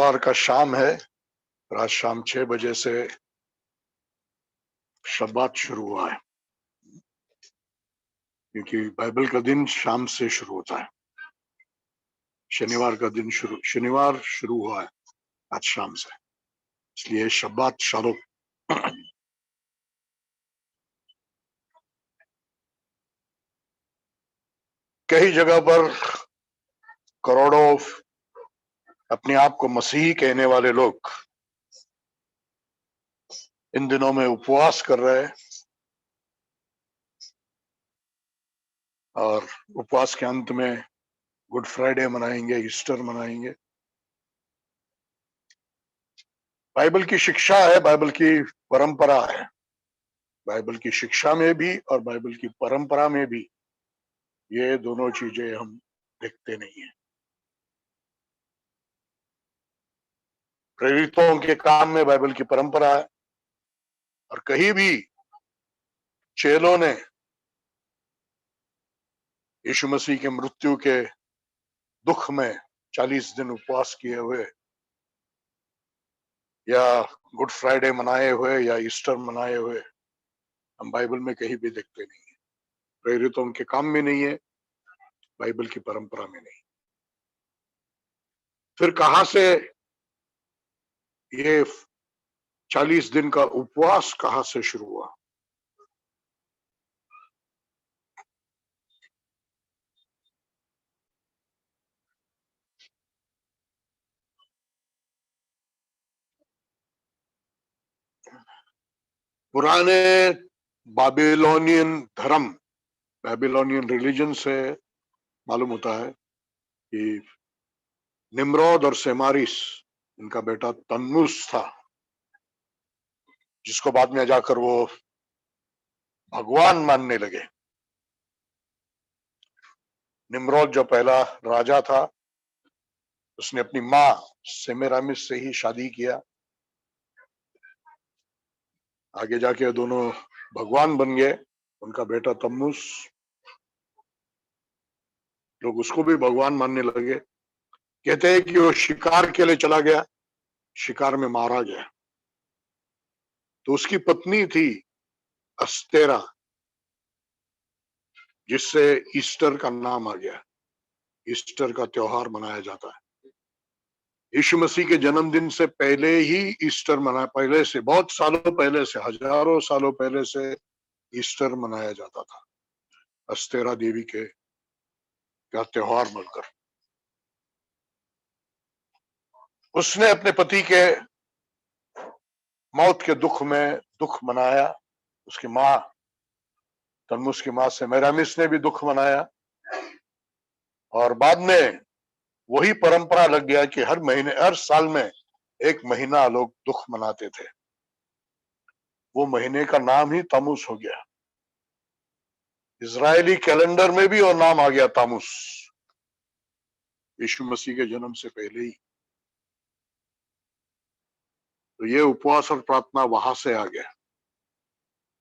सोमवार का शाम है। रात शाम 6 बजे से शब्बात शुरू हुआ है, क्योंकि बाइबल का दिन शाम से शुरू होता है। शनिवार शुरू हुआ है आज शाम से, इसलिए शब्बात शालोम। कई जगह पर करोड़ों अपने आप को मसीही कहने वाले लोग इन दिनों में उपवास कर रहे हैं और उपवास के अंत में गुड फ्राइडे मनाएंगे, ईस्टर मनाएंगे। बाइबल की शिक्षा है, बाइबल की परंपरा है। बाइबल की शिक्षा में भी और बाइबल की परंपरा में भी ये दोनों चीजें हम देखते नहीं है। प्रेरितों के काम में बाइबल की परंपरा है और कहीं भी चेलों ने यीशु मसीह के मृत्यु के दुख में 40 दिन उपवास किए हुए या गुड फ्राइडे मनाए हुए या ईस्टर मनाए हुए हम बाइबल में कहीं भी देखते नहीं है। प्रेरितों के काम में नहीं है, बाइबल की परंपरा में नहीं। फिर कहां से ये 40 दिन का उपवास कहां से शुरू हुआ? पुराने बाबिलोनियन धर्म, बाबिलोनियन रिलीजन से मालूम होता है कि निम्रोद और सेमारिस, इनका बेटा तन्नुस था, जिसको बाद में जाकर वो भगवान मानने लगे। निम्रोद जो पहला राजा था, उसने अपनी माँ सेमेरामिस से ही शादी किया। आगे जाके दोनों भगवान बन गए। उनका बेटा तम्मुस, लोग उसको भी भगवान मानने लगे। कहते हैं कि वो शिकार के लिए चला गया, शिकार में मारा गया। तो उसकी पत्नी थी अस्तेरा, जिससे ईस्टर का नाम आ गया। ईस्टर का त्योहार मनाया जाता है। यीशु मसीह के जन्मदिन से पहले ही ईस्टर मनाया, पहले से, बहुत सालों पहले से, हजारों सालों पहले से ईस्टर मनाया जाता था, अस्तेरा देवी के का त्योहार बनकर। उसने अपने पति के मौत के दुख में दुख मनाया। उसकी माँ तन्मुस की माँ सेमेरामिस ने भी दुख मनाया और बाद में वही परंपरा लग गया कि हर महीने, हर साल में एक महीना लोग दुख मनाते थे। वो महीने का नाम ही तामुस हो गया। इजरायली कैलेंडर में भी वो नाम आ गया तामुस, यीशु मसीह के जन्म से पहले ही। तो ये उपवास और प्रार्थना वहां से आ गया,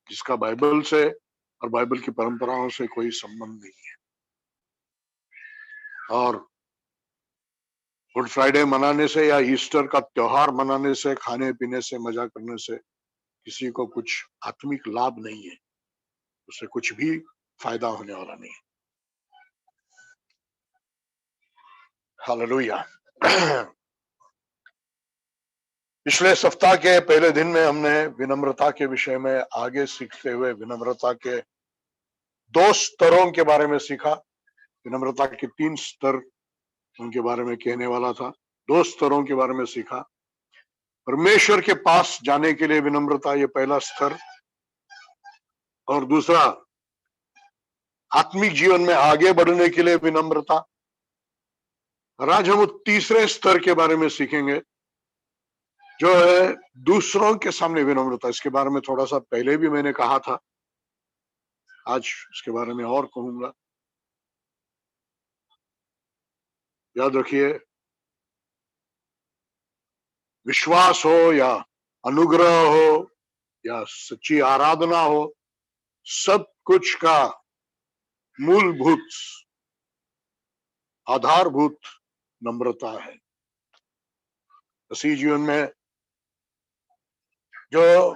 जिसका बाइबल से और बाइबल की परंपराओं से कोई संबंध नहीं है। और गुड फ्राइडे मनाने से या ईस्टर का त्योहार मनाने से, खाने पीने से, मजा करने से किसी को कुछ आत्मिक लाभ नहीं है, उससे कुछ भी फायदा होने वाला नहीं है। हालेलुया। पिछले सप्ताह के पहले दिन में हमने विनम्रता के विषय में आगे सीखते हुए विनम्रता के 2 स्तरों के बारे में सीखा। विनम्रता के 3 स्तर उनके बारे में कहने वाला था। 2 स्तरों के बारे में सीखा। परमेश्वर के पास जाने के लिए विनम्रता, ये पहला स्तर, और दूसरा आत्मिक जीवन में आगे बढ़ने के लिए विनम्रता। और आज हम तीसरे स्तर के बारे में सीखेंगे, जो है दूसरों के सामने विनम्रता। इसके बारे में थोड़ा सा पहले भी मैंने कहा था, आज इसके बारे में और कहूंगा। याद रखिए, विश्वास हो या अनुग्रह हो या सच्ची आराधना हो, सब कुछ का मूलभूत, आधारभूत नम्रता है। मसीह जीवन में जो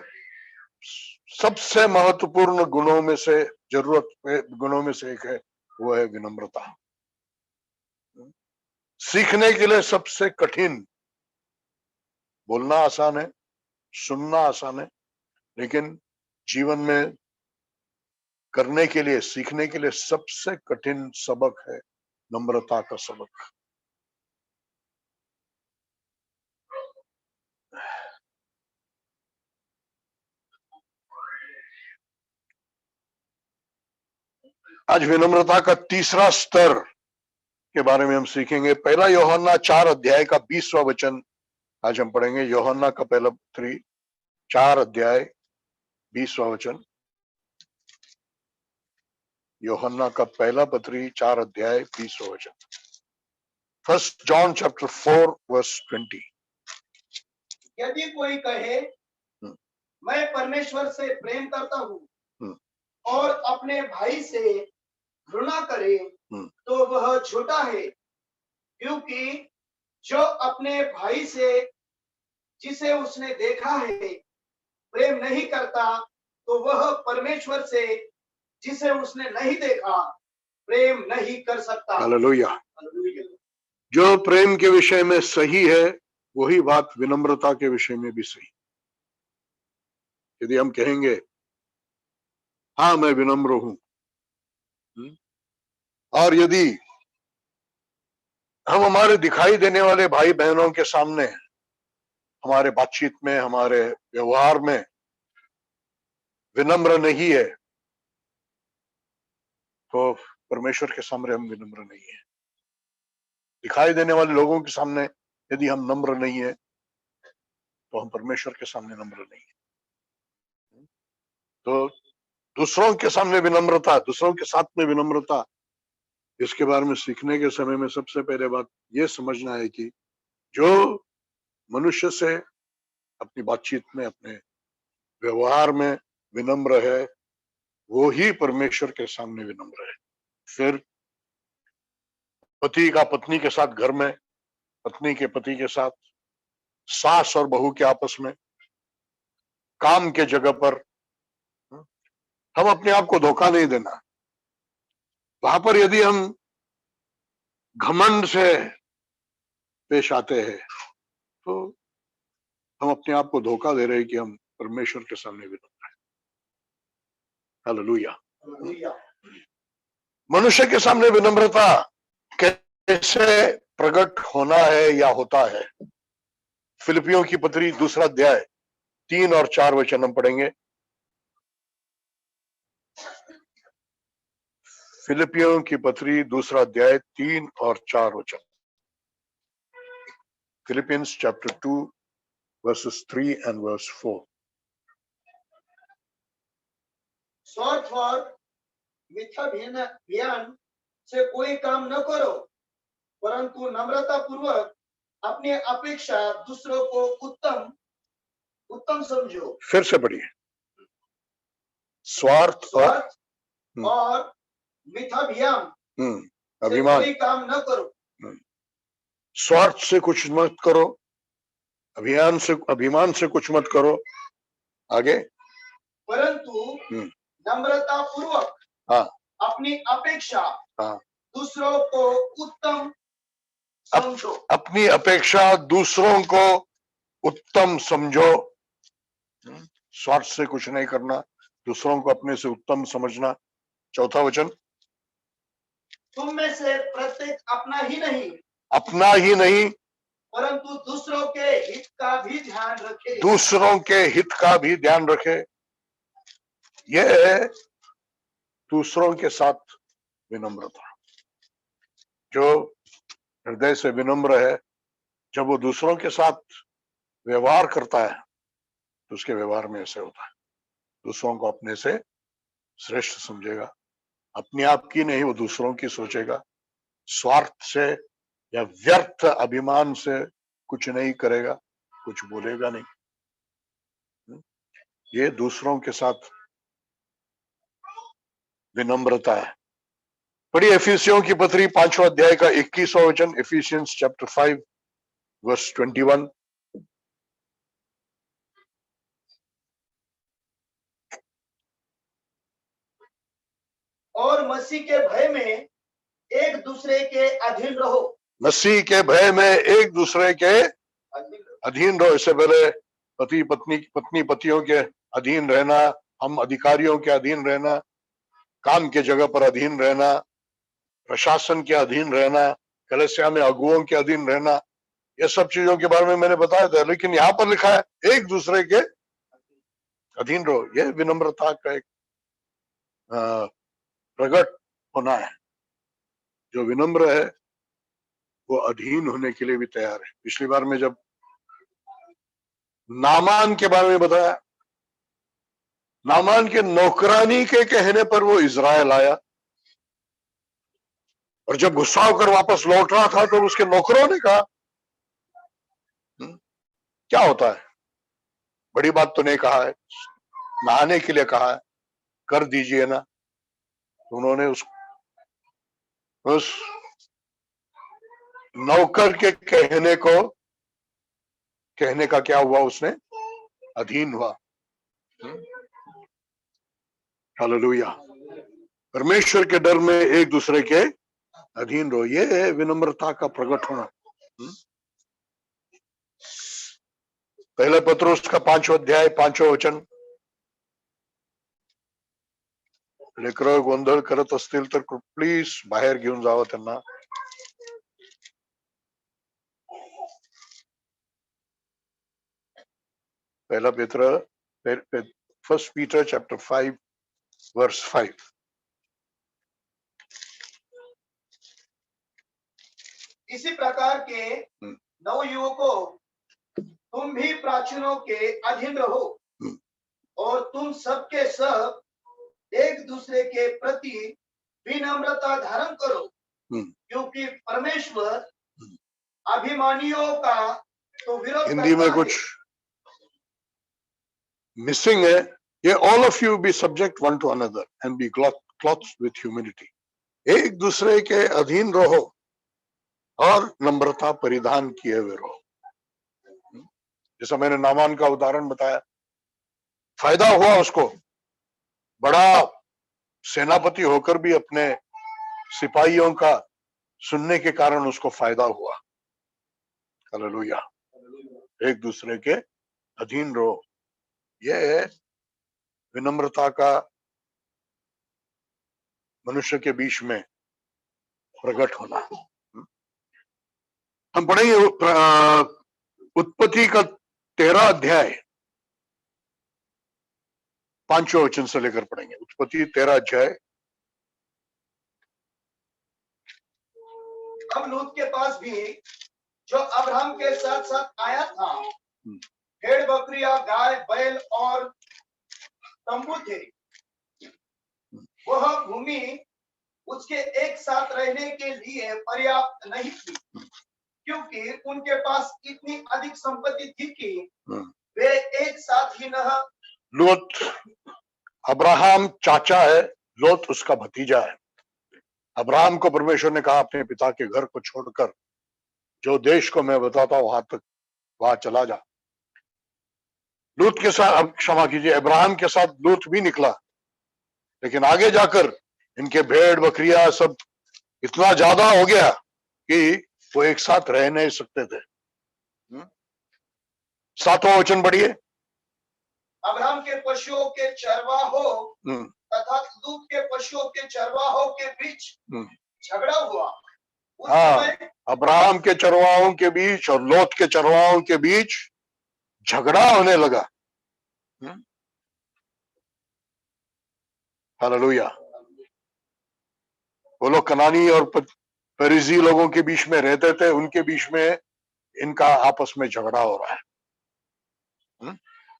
सबसे महत्वपूर्ण गुणों में से गुणों में से एक है, वो है विनम्रता। सीखने के लिए सबसे कठिन, बोलना आसान है, सुनना आसान है, लेकिन जीवन में करने के लिए, सीखने के लिए सबसे कठिन सबक है नम्रता का सबक। आज विनम्रता का तीसरा स्तर के बारे में हम सीखेंगे। पहला यूहन्ना 4 अध्याय का 20वां वचन आज हम पढ़ेंगे। यूहन्ना का पहला पत्री 4 अध्याय 20वां वचन। यूहन्ना का पहला पत्री 4 अध्याय 20वां वचन। 1 John chapter 4 verse 20। यदि कोई कहे मैं परमेश्वर से प्रेम करता हूँ और अपने भाई से घृणा करे तो वह झूठा है, क्योंकि जो अपने भाई से जिसे उसने देखा है प्रेम नहीं करता, तो वह परमेश्वर से जिसे उसने नहीं देखा प्रेम नहीं कर सकता। हालेलुया। जो प्रेम के विषय में सही है, वही बात विनम्रता के विषय में भी सही। यदि हम कहेंगे हाँ मैं विनम्र हूं, और यदि हम हमारे दिखाई देने वाले भाई बहनों के सामने, हमारे बातचीत में, हमारे व्यवहार में विनम्र नहीं है, तो परमेश्वर के सामने हम विनम्र नहीं है। दिखाई देने वाले लोगों के सामने यदि हम नम्र नहीं है, तो हम परमेश्वर के सामने नम्र नहीं है। तो दूसरों के सामने विनम्रता, दूसरों के साथ में विनम्रता, इसके बारे में सीखने के समय में सबसे पहले बात यह समझना है कि जो मनुष्य से अपनी बातचीत में, अपने व्यवहार में विनम्र है, वो ही परमेश्वर के सामने विनम्र है। फिर पति का पत्नी के साथ घर में, पत्नी के पति के साथ, सास और बहू के आपस में, काम के जगह पर, हम अपने आप को धोखा नहीं देना। वहां पर यदि हम घमंड से पेश आते हैं, तो हम अपने आप को धोखा दे रहे हैं कि हम परमेश्वर के सामने विनम्र हैं। हालेलुया। मनुष्य के सामने विनम्रता कैसे प्रकट होना है या होता है? फिलिपियों की पत्री 2 अध्याय 3 और 4 वचन हम पढ़ेंगे। फिलिपियों की पत्री 2 अध्याय 3 और 4 वचन। Philippians chapter 2 verses 3 and verse 4। स्वार्थ और मिथ्या ज्ञान से कोई काम न करो, परंतु नम्रता पूर्वक अपनी अपेक्षा दूसरों को उत्तम समझो। फिर से पढ़िए। स्वार्थ और मिथ्याभिमान अभिमान, कोई काम न करो। स्वार्थ से कुछ मत करो, अभिमान से कुछ मत करो। आगे, परंतु नम्रता पूर्वक अपनी अपेक्षा दूसरों को उत्तम समझो। अपनी अपेक्षा दूसरों को उत्तम समझो। स्वार्थ से कुछ नहीं करना, दूसरों को अपने से उत्तम समझना। चौथा वचन, तुम में से प्रत्येक अपना ही नहीं परंतु दूसरों के हित का भी ध्यान रखे। दूसरों के हित का भी ध्यान रखे। यह दूसरों के साथ विनम्रता। जो हृदय से विनम्र है, जब वो दूसरों के साथ व्यवहार करता है, तो उसके व्यवहार में ऐसे होता है, दूसरों को अपने से श्रेष्ठ समझेगा, अपने आप की नहीं, वो दूसरों की सोचेगा। स्वार्थ से या व्यर्थ अभिमान से कुछ नहीं करेगा, कुछ बोलेगा नहीं। ये दूसरों के साथ विनम्रता है। पढ़िए इफिसियों की पत्री 5वां अध्याय का 21वां वचन। Ephesians chapter 5 verse 21। और मसीह के भय में एक दूसरे के अधीन रहो। मसीह के भय में एक दूसरे के अधीन रहो। इससे पहले पत्नी पतियों के अधीन रहना, हम अधिकारियों के अधीन रहना, काम के जगह पर अधीन रहना, प्रशासन के अधीन रहना, कलीसिया में अगुओं के अधीन रहना, ये सब चीजों के बारे में मैंने बताया था। लेकिन यहाँ पर लिखा है एक दूसरे के अधीन रहो। यह विनम्रता का एक प्रकट होना है। जो विनम्र है वो अधीन होने के लिए भी तैयार है। पिछली बार में जब नामान के बारे में बताया, नामान के नौकरानी के कहने पर वो इजराइल आया, और जब गुस्सा होकर वापस लौट रहा था तो उसके नौकरों ने कहा, क्या होता है, बड़ी बात तो नहीं कहा है, नहाने के लिए कहा है, कर दीजिए ना। तो उन्होंने उस नौकर के कहने का क्या हुआ, उसने अधीन हुआ। हालेलुया। परमेश्वर के डर में एक दूसरे के अधीन रहो। ये है विनम्रता का प्रकट होना। पहले पत्रुस का 5वां अध्याय 5वां वचन। लेकरं गोंधळ करत असतील तर प्लीज बाहेर घेऊन जावं त्यांना। पहला पेत्र, फर्स्ट पीटर चैप्टर 5 वर्स 5। इसी प्रकार के नवयुवकों, तुम भी प्राचीनों के अधीन रहो, और तुम सबके सब एक दूसरे के प्रति विनम्रता धारण करो, क्योंकि परमेश्वर अभिमानियों का तो विरोध हिंदी करता में है। कुछ मिसिंग है। ये all of you be subject one to another and be clothed with humility. एक दूसरे के अधीन रहो और नम्रता परिधान किए हुए रहो। जैसा मैंने नामान का उदाहरण बताया, फायदा हुआ उसको, बड़ा सेनापति होकर भी अपने सिपाहियों का सुनने के कारण उसको फायदा हुआ। हालेलुया। एक दूसरे के अधीन रहो। यह है विनम्रता का मनुष्य के बीच में प्रकट होना। हम पढ़ेंगे उत्पत्ति का 13 अध्याय 5वां वचन से लेकर पढ़ेंगे। उत्पत्ति 13 अध्याय। अब लूत के पास भी, जो अब्राहम के साथ साथ आया था, भेड़ बकरियां, गाय बैल और तंबू थे। वह भूमि उसके एक साथ रहने के लिए पर्याप्त नहीं थी, क्योंकि उनके पास इतनी अधिक संपत्ति थी कि वे एक साथ ही न। लोत अब्राहम चाचा है, लोत उसका भतीजा है। अब्राहम को परमेश्वर ने कहा अपने पिता के घर को छोड़कर जो देश को मैं बताता हूं वहां चला जा। लूत के साथ, क्षमा कीजिए, अब्राहम के साथ लूत भी निकला, लेकिन आगे जाकर इनके भेड़ बकरियां सब इतना ज्यादा हो गया कि वो एक साथ रह नहीं सकते थे। 7वां वचन पढ़िए। अब्राहम के पशुओं के चरवाहों तथा लूत के पशुओं के चरवाहों के बीच झगड़ा हुआ। हाँ, अब्राहम के चरवाहों के बीच और लोत के चरवाहों के बीच झगड़ा होने लगा। हालेलुया। वो लोग कनानी और परिजी लोगों के बीच में रहते थे, उनके बीच में इनका आपस में झगड़ा हो रहा है।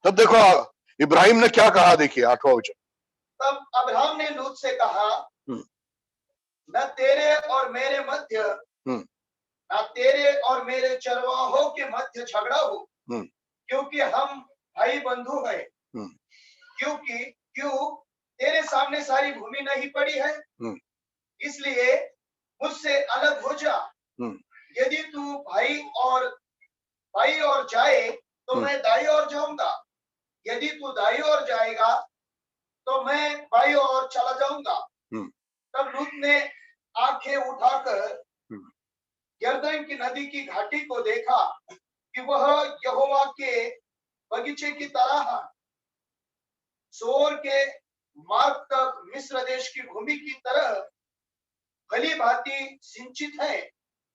तब देखो इब्राहिम ने क्या कहा, देखिए 8वां वचन। तब अब्राहम ने लूत से कहा, न तेरे और मेरे मध्य, न तेरे और मेरे चरवाहों के मध्य झगड़ा हो, क्योंकि हम भाई बंधु हैं। क्यों तेरे सामने सारी भूमि नहीं पड़ी है, इसलिए मुझसे अलग हो जा। यदि तू भाई और जाए तो मैं दाई ओर जाऊंगा, यदि तू दाई ओर जाएगा तो मैं बाई ओर चला जाऊंगा। तब लूत ने आंखें उठाकर यरदन की नदी की घाटी को देखा कि वह यहोवा के बगीचे की तरह है, सोर के मार्ग तक मिस्र देश की भूमि की तरह भली भांति सिंचित है।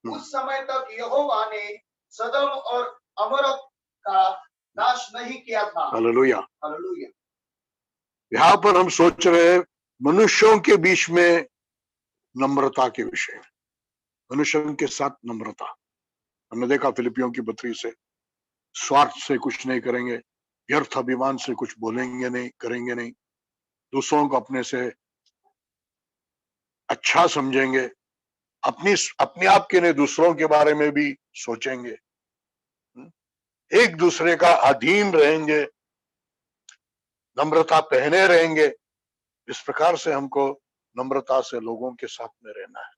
उस समय तक यहोवा ने सदम और अमोरत का नाश नहीं किया था। हालेलुया। हालेलुया। यहाँ पर हम सोच रहे हैं मनुष्यों के बीच में नम्रता के विषय में, मनुष्यों के साथ नम्रता। हमने देखा फिलिपियों की पत्री से, स्वार्थ से कुछ नहीं करेंगे, व्यर्थ अभिमान से कुछ बोलेंगे नहीं, करेंगे नहीं, दूसरों को अपने से अच्छा समझेंगे, अपने आप के नहीं दूसरों के बारे में भी सोचेंगे, एक दूसरे का अधीन रहेंगे, नम्रता पहने रहेंगे। इस प्रकार से हमको नम्रता से लोगों के साथ में रहना है।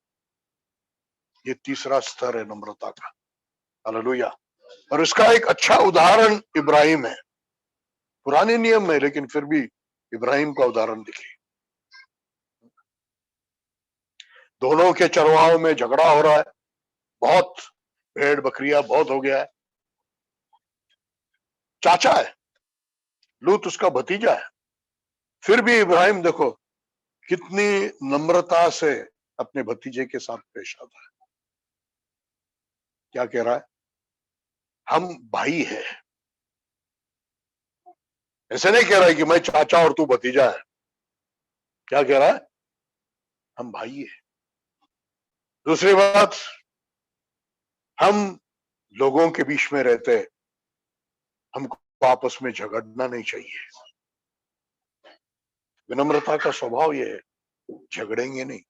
ये तीसरा स्तर है नम्रता का। हालेलुया। और इसका एक अच्छा उदाहरण इब्राहिम है। पुराने नियम में, लेकिन फिर भी इब्राहिम का उदाहरण देखिए। दोनों के चरवाहों में झगड़ा हो रहा है, बहुत भेड़ बकरियां बहुत हो गया है। चाचा है, लूत उसका भतीजा है, फिर भी इब्राहिम देखो कितनी नम्रता से अपने भतीजे के साथ पेश आता है। क्या कह रहा है? हम भाई है। ऐसे नहीं कह रहा है कि मैं चाचा और तू भतीजा है। क्या कह रहा है? हम भाई है। दूसरी बात, हम लोगों के बीच में रहते हैं, हमको आपस में झगड़ना नहीं चाहिए। विनम्रता का स्वभाव ये है, झगड़ेंगे नहीं।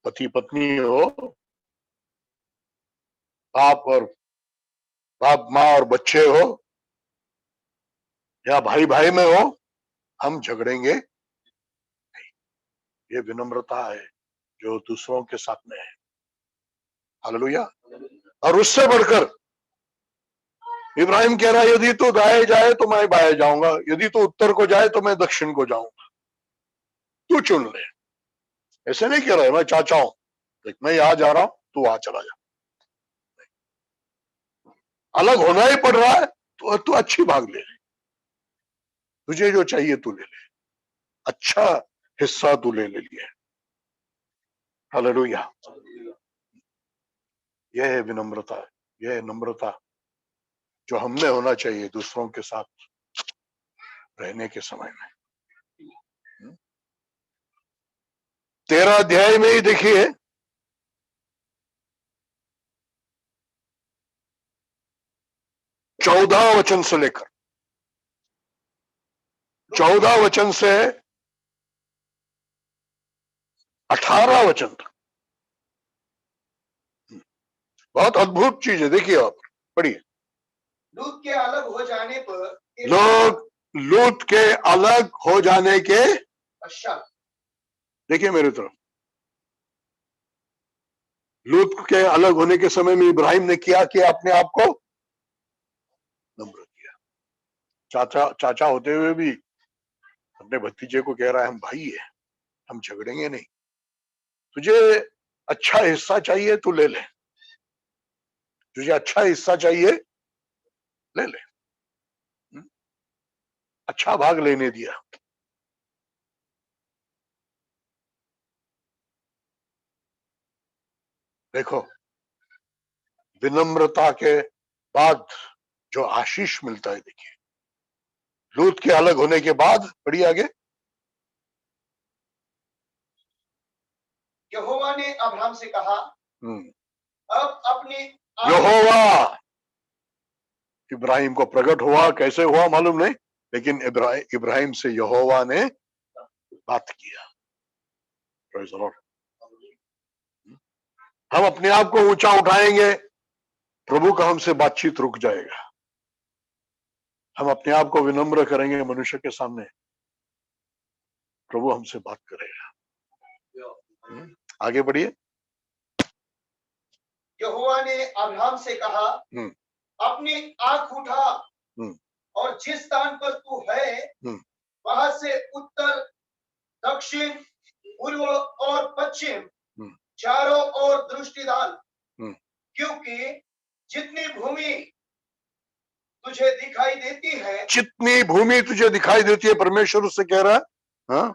पति पत्नी हो, बाप माँ और बच्चे हो, या भाई भाई में हो, हम झगड़ेंगे नहीं। ये विनम्रता है जो दूसरों के साथ में है। हालेलुया। और उससे बढ़कर इब्राहिम कह रहा है, यदि तू दाएं जाए तो मैं बाएं जाऊंगा, यदि तू उत्तर को जाए तो मैं दक्षिण को जाऊंगा, तू चुन ले। ऐसे नहीं कह रहा है मैं चाचा हूं, मैं यहां जा रहा हूं, तू वहां चला जा। अलग होना ही पड़ रहा है तो तू अच्छी भाग ले, तुझे जो चाहिए तू ले ले, अच्छा हिस्सा तू ले लिए। हालेलुया। यह है विनम्रता, यह है नम्रता जो हमें होना चाहिए दूसरों के साथ रहने के समय में। 13 अध्याय में ही देखिए, चौदह वचन से लेकर 14 वचन से 18 वचन तक बहुत अद्भुत चीज है। देखिए आप पढ़िए। लूत के अलग हो जाने पर लूत के अलग हो जाने के पश्चात, देखिए मेरी तरफ, लूत के अलग होने के समय में इब्राहिम ने क्या किया? अपने आप को नम्र किया। चाचा होते हुए भी अपने भतीजे को कह रहा है हम भाई है, हम झगड़ेंगे नहीं, तुझे अच्छा हिस्सा चाहिए तू ले ले, तुझे अच्छा हिस्सा चाहिए ले ले। अच्छा भाग लेने दिया। देखो, विनम्रता के बाद जो आशीष मिलता है, देखिए लूत के अलग होने के बाद, पढ़िए आगे। यहोवा ने अब्राहम से कहा, अब अपनी यहोवा इब्राहिम को प्रकट हुआ, कैसे हुआ मालूम नहीं, लेकिन इब्राहिम से यहोवा ने बात किया। Praise the Lord। हम अपने आप को ऊंचा उठाएंगे, प्रभु का हमसे बातचीत रुक जाएगा। हम अपने आप को विनम्र करेंगे मनुष्य के सामने, प्रभु हमसे बात करेगा। आगे बढ़िए। यहोवा ने अब्राहम से कहा, अपनी आंख उठा और जिस स्थान पर तू है वहां से उत्तर, दक्षिण, पूर्व और पश्चिम हम्म। चारों ओर दृष्टि डाल, हम्म। क्योंकि जितनी भूमि तुझे दिखाई देती है, जितनी भूमि तुझे दिखाई देती है, परमेश्वर उससे कह रहा है, हाँ,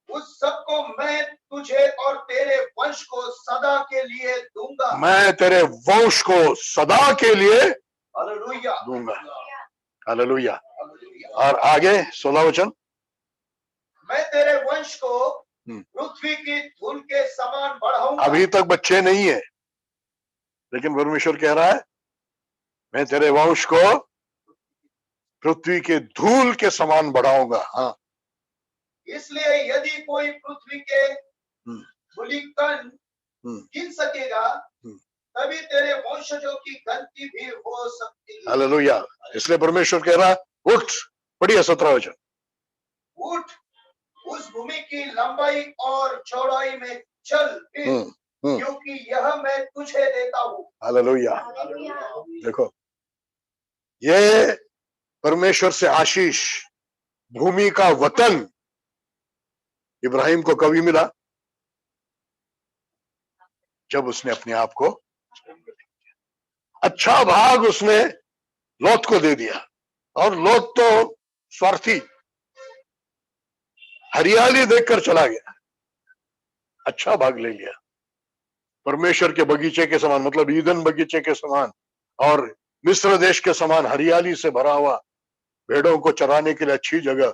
उस सबको मैं तुझे और तेरे वंश को सदा के लिए दूंगा। मैं तेरे वंश को सदा के लिए हालेलुया, दूंगा। हालेलुया। हालेलुया। और आगे 16 वचन, मैं तेरे वंश को हम्म। पृथ्वी की धूल के समान बढ़ाऊंगा। अभी तक बच्चे नहीं है, लेकिन परमेश्वर कह रहा है मैं तेरे वंश को पृथ्वी के धूल के समान बढ़ाऊंगा। हाँ, इसलिए यदि कोई पृथ्वी के हम्म। धूलिकण हम्म। गिन सकेगा, हम्म। तभी तेरे वंशजों की गिनती भी हो सकती है। हालेलुया। इसलिए परमेश्वर कह रहा है उठ, पढ़िए 17 वचन, उठ, उस भूमि की लंबाई और चौड़ाई में चल फिर, क्योंकि यह मैं तुझे देता हूँ। हालेलुया। देखो, ये परमेश्वर से आशीष, भूमि का वतन इब्राहिम को कभी मिला? जब उसने अपने आप को, अच्छा भाग उसने लोत को दे दिया, और लोत तो स्वार्थी, हरियाली देखकर चला गया, अच्छा भाग ले लिया, परमेश्वर के बगीचे के समान, मतलब ईदन बगीचे के समान और मिस्र देश के समान हरियाली से भरा हुआ, भेड़ों को चराने के लिए अच्छी जगह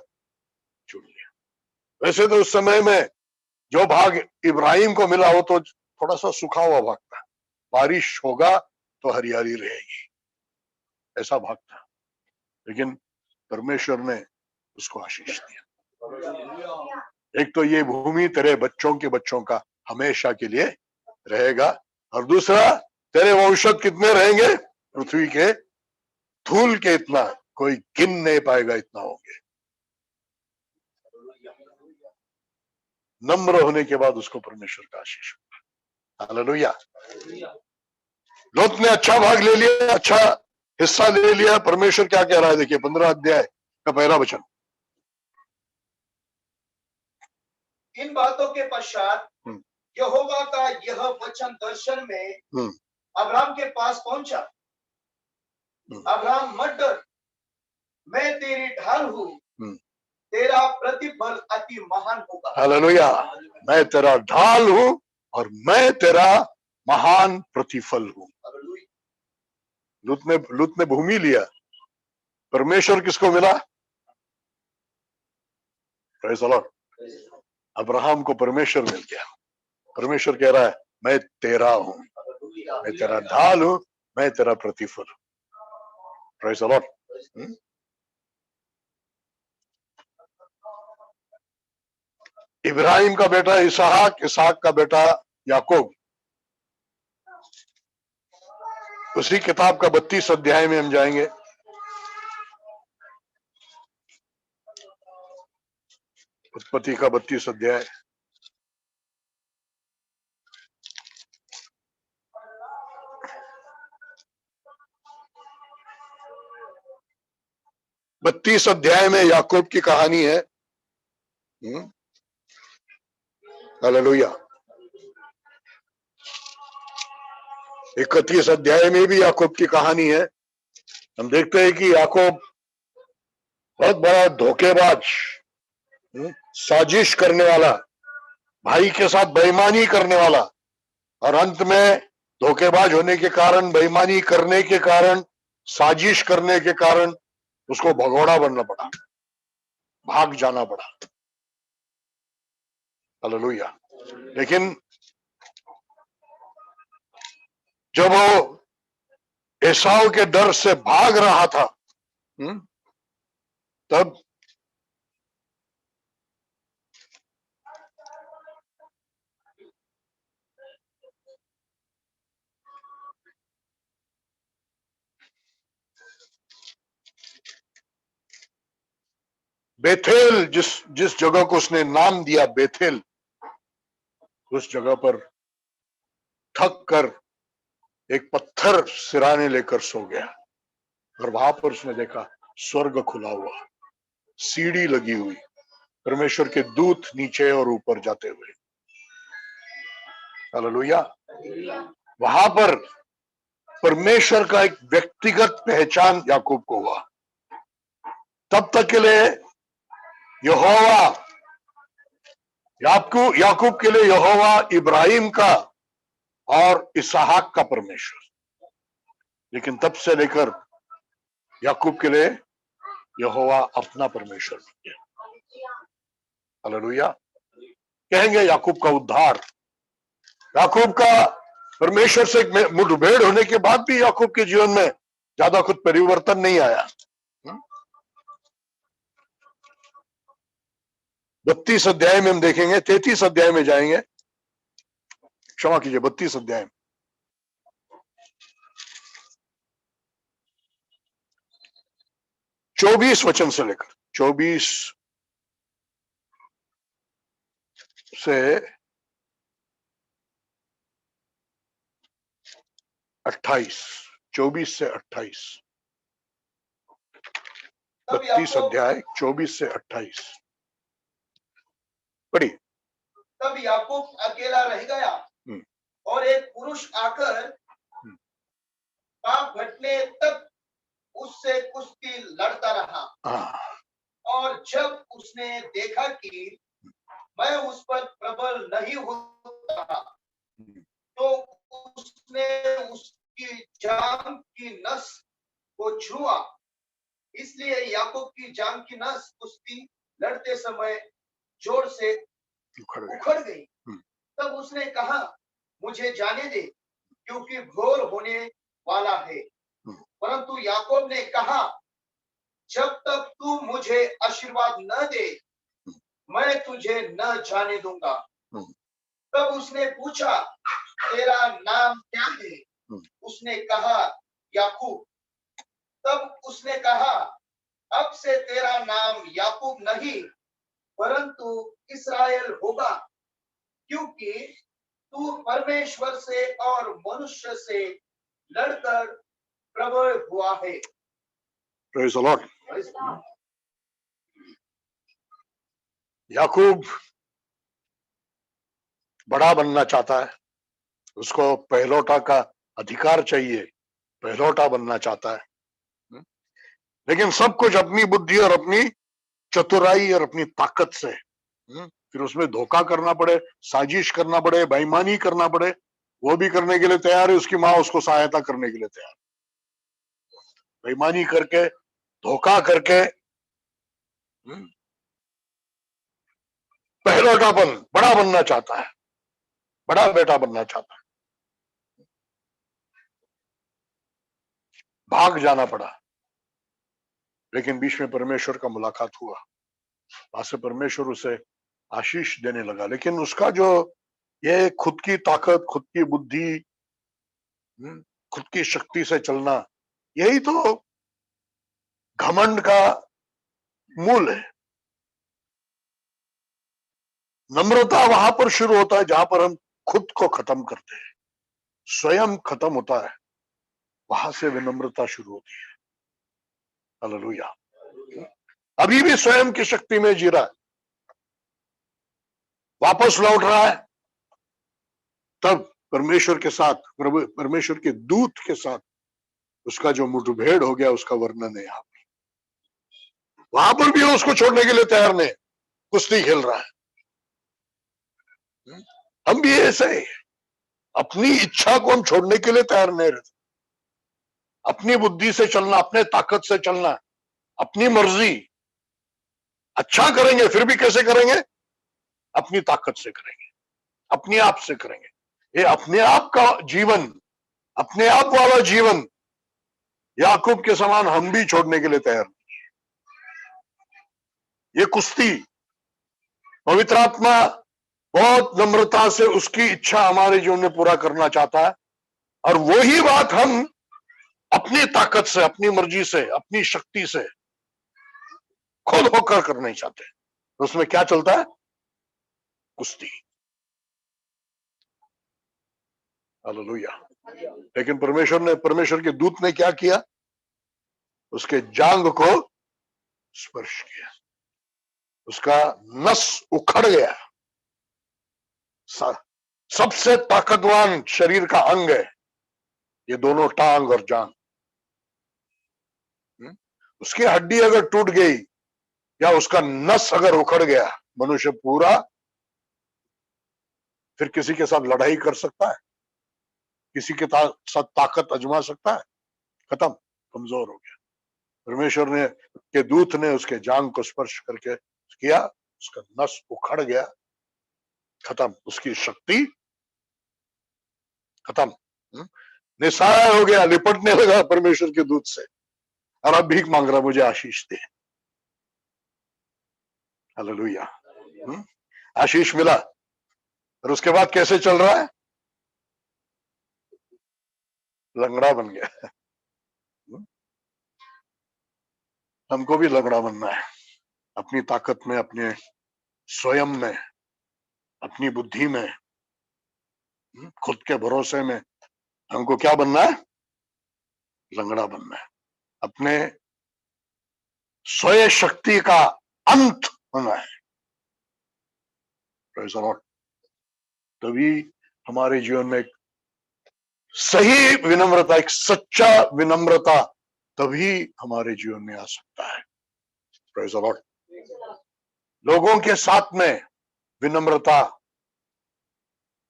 चुन लिया। वैसे तो उस समय में जो भाग इब्राहिम को मिला वो तो थोड़ा सा सूखा हुआ भाग था, बारिश होगा तो हरियाली रहेगी, ऐसा भाग था, लेकिन परमेश्वर ने उसको आशीष दिया। एक तो ये भूमि तेरे बच्चों के बच्चों का हमेशा के लिए रहेगा, और दूसरा तेरे वंशज कितने रहेंगे? पृथ्वी के धूल के इतना कोई गिन नहीं पाएगा, इतना होंगे। नम्र होने के बाद उसको परमेश्वर का आशीष। हालेलुया। लोत ने अच्छा भाग ले लिया, अच्छा हिस्सा ले लिया। परमेश्वर क्या कह रहा है, देखिए 15 अध्याय का पहला वचन, इन बातों के पश्चात यहोवा का यह वचन दर्शन में अब्राम के पास पहुंचा, अब्राम मत डर, मैं तेरी ढाल हूँ, तेरा प्रतिफल अति महान होगा। हालेलुया। मैं तेरा ढाल हूं और मैं तेरा महान प्रतिफल हूं। लूत ने भूमि लिया, परमेश्वर किसको मिला? Praise the Lord. अब्राहम को परमेश्वर मिल गया। परमेश्वर कह रहा है मैं तेरा हूं, मैं तेरा ढाल हूं, मैं तेरा प्रतिफल हूं। Praise the Lord. इब्राहिम का बेटा इसहाक, इसहाक का बेटा याकूब। उसी किताब का 32 अध्याय में हम जाएंगे। उत्पत्ति का 32 अध्याय, बत्तीस अध्याय में याकूब की कहानी है। हालेलुया। 31 अध्याय में भी याकूब की कहानी है। हम देखते हैं कि याकूब बहुत बड़ा धोखेबाज, साजिश करने वाला, भाई के साथ बेईमानी करने वाला, और अंत में धोखेबाज होने के कारण, बेईमानी करने के कारण, साजिश करने के कारण उसको भगोड़ा बनना पड़ा, भाग जाना पड़ा। हालेलुया। लेकिन जब वो एसाव के डर से भाग रहा था, तब बेथेल, जिस जगह को उसने नाम दिया बेथेल, उस जगह पर थक कर एक पत्थर सिराने लेकर सो गया, और वहां पर उसने देखा स्वर्ग खुला हुआ, सीढ़ी लगी हुई, परमेश्वर के दूत नीचे और ऊपर जाते हुए। हालेलुया। वहां पर परमेश्वर का एक व्यक्तिगत पहचान याकूब को हुआ। तब तक के लिए यहोवा, याकूब के लिए यहोवा इब्राहिम का और इसहाक का परमेश्वर, लेकिन तब से लेकर याकूब के लिए यहोवा अपना परमेश्वर बन गया। हालेलुया। कहेंगे याकूब का उद्धार, याकूब का परमेश्वर से मुठभेड़ होने के बाद भी याकूब के जीवन में ज्यादा कुछ परिवर्तन नहीं आया। 32 अध्याय में हम देखेंगे, 33 अध्याय में जाएंगे, क्षमा कीजिए 32 अध्याय में 24 वचन से लेकर 24 से 28, 24 से 28, 32 अध्याय 24 से 28 पढ़ी। तब याकूब अकेला रह गया और एक पुरुष आकर पाप घटने तक उससे कुश्ती लड़ता रहा। और जब उसने देखा कि मैं उस पर प्रबल नहीं होता, तो उसने उसकी जांघ की नस को छुआ। इसलिए याकूब की जांघ की नस कुश्ती लड़ते समय जोर से उखड़ गई। तब उसने कहा, मुझे जाने दे, क्योंकि भोर होने वाला है। परंतु याकूब ने कहा, जब तक तू मुझे आशीर्वाद न दे, मैं तुझे न जाने दूंगा। तब उसने पूछा, तेरा नाम क्या है? उसने कहा, याकूब। तब उसने कहा, अब से तेरा नाम याकूब नहीं, परंतु इस्राएल होगा, क्योंकि तू परमेश्वर से और मनुष्य से लड़कर प्रबल हुआ है। Praise the Lord. याकूब बड़ा बनना चाहता है, उसको पहलौठा का अधिकार चाहिए, पहलौठा बनना चाहता है, लेकिन सब कुछ अपनी बुद्धि और अपनी चतुराई और अपनी ताकत से, फिर उसमें धोखा करना पड़े, साजिश करना पड़े, बेईमानी करना पड़े, वो भी करने के लिए तैयार है। उसकी माँ उसको सहायता करने के लिए तैयार, बेईमानी करके, धोखा करके, पहलौठापन, बड़ा बनना चाहता है, बड़ा बेटा बनना चाहता है। भाग जाना पड़ा, लेकिन बीच में परमेश्वर का मुलाकात हुआ, वहां से परमेश्वर उसे आशीष देने लगा। लेकिन उसका जो ये खुद की ताकत, खुद की बुद्धि, खुद की शक्ति से चलना, यही तो घमंड का मूल है। नम्रता वहां पर शुरू होता है जहां पर हम खुद को खत्म करते हैं, स्वयं खत्म होता है, वहां से विनम्रता शुरू होती है। हालेलुया। अभी भी स्वयं की शक्ति में जी रहा है, वापस लौट रहा है, तब परमेश्वर के साथ, परमेश्वर के दूत के साथ उसका जो मुठभेड़ हो गया, उसका वर्णन है यहाँ पर। वहां पर भी उसको छोड़ने के लिए तैयार नहीं, कुश्ती खेल रहा है। हम भी ऐसे ही, अपनी इच्छा को हम छोड़ने के लिए तैयार नहीं रहते। अपनी बुद्धि से चलना, अपने ताकत से चलना, अपनी मर्जी, अच्छा करेंगे, फिर भी कैसे करेंगे? अपनी ताकत से करेंगे, अपने आप से करेंगे। ये अपने आप का जीवन, अपने आप वाला जीवन याकूब के समान हम भी छोड़ने के लिए तैयार नहीं। ये कुश्ती पवित्र आत्मा बहुत नम्रता से उसकी इच्छा हमारे जीवन में पूरा करना चाहता है, और वही बात हम अपनी ताकत से, अपनी मर्जी से, अपनी शक्ति से खुद होकर कर नहीं चाहते। तो उसमें क्या चलता है? कुश्ती। हालेलुया। लेकिन परमेश्वर के दूत ने क्या किया? उसके जांघ को स्पर्श किया। उसका नस उखड़ गया। सबसे ताकतवान शरीर का अंग है ये दोनों, टांग और जांग। उसकी हड्डी अगर टूट गई या उसका नस अगर उखड़ गया, मनुष्य पूरा फिर किसी के साथ लड़ाई कर सकता है, किसी के साथ ताकत आजमा सकता है? खत्म, कमजोर हो गया। परमेश्वर ने के दूत ने उसके जांग को स्पर्श करके किया, उसका नस उखड़ गया, खत्म, उसकी शक्ति खत्म, निस्सहाय हो गया, लिपटने लगा परमेश्वर के दूत से, और अब भीख मांग रहा, मुझे आशीष दे। हालेलुया। आशीष मिला, और उसके बाद कैसे चल रहा है? लंगड़ा बन गया। हमको भी लंगड़ा बनना है, अपनी ताकत में, अपने स्वयं में, अपनी बुद्धि में, खुद के भरोसे में हमको क्या बनना है? लंगड़ा बनना है। अपने स्वयं शक्ति का अंत होना है। Praise the Lord. तभी हमारे जीवन में एक सही विनम्रता, एक सच्चा विनम्रता तभी हमारे जीवन में आ सकता है। Praise the Lord. लोगों के साथ में विनम्रता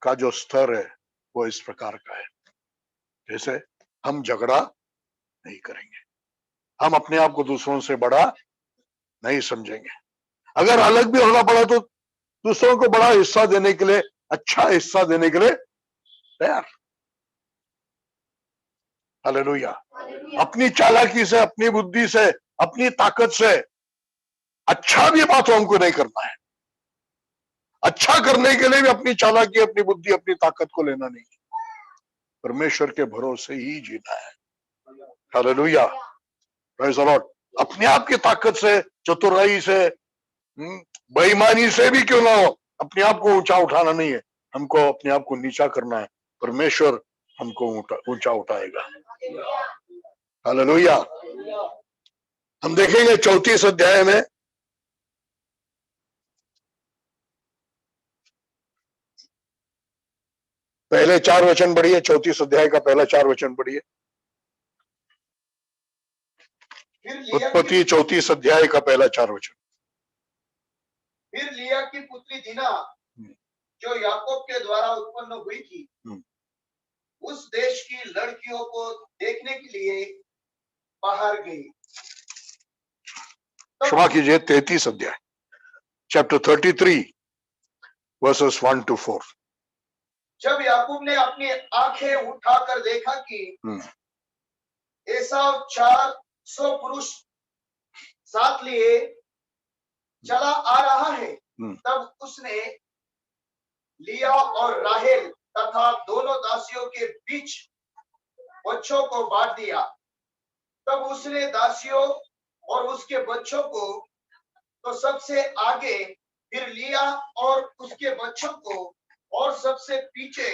का जो स्तर है वो इस प्रकार का है, जैसे हम झगड़ा नहीं करेंगे, हम अपने आप को दूसरों से बड़ा नहीं समझेंगे, अगर अलग भी होना पड़ा तो दूसरों को बड़ा हिस्सा देने के लिए, अच्छा हिस्सा देने के लिए तैयार। हालेलुया। अपनी चालाकी से, अपनी बुद्धि से, अपनी ताकत से अच्छा भी बात हमको नहीं करना है। अच्छा करने के लिए भी अपनी चालाकी, अपनी बुद्धि, अपनी ताकत को लेना नहीं, परमेश्वर के भरोसे ही जीना है। Hallelujah, praise the Lord. अपने आप की ताकत से, चतुराई से, बेईमानी से भी क्यों ना हो, अपने आप को ऊंचा उठाना नहीं है, हमको अपने आप को नीचा करना है। परमेश्वर हमको ऊंचा उठाएगा। हालेलुया। हम देखेंगे 34 अध्याय में पहले 4 वचन पढ़िए। 34 अध्याय का पहला 4 वचन पढ़िए। उत्पत्ति 34 अध्याय का पहला 4 वचन। फिर लिया की पुत्री दीना, जो याकूब के द्वारा उत्पन्न हुई थी, उस देश की लड़कियों को देखने के लिए बाहर गई। क्षमा कीजिए, 33 अध्याय, चैप्टर 33 वर्सेस 1 to 4। जब याकूब ने अपनी आंखें उठाकर देखा कि एसाव 400 पुरुष साथ लिए चला आ रहा है, तब उसने लिया और राहेल तथा दोनों दासियों के बीच बच्चों को बांट दिया। तब उसने दासियों और उसके बच्चों को तो सबसे आगे, फिर लिया और उसके बच्चों को, और सबसे पीछे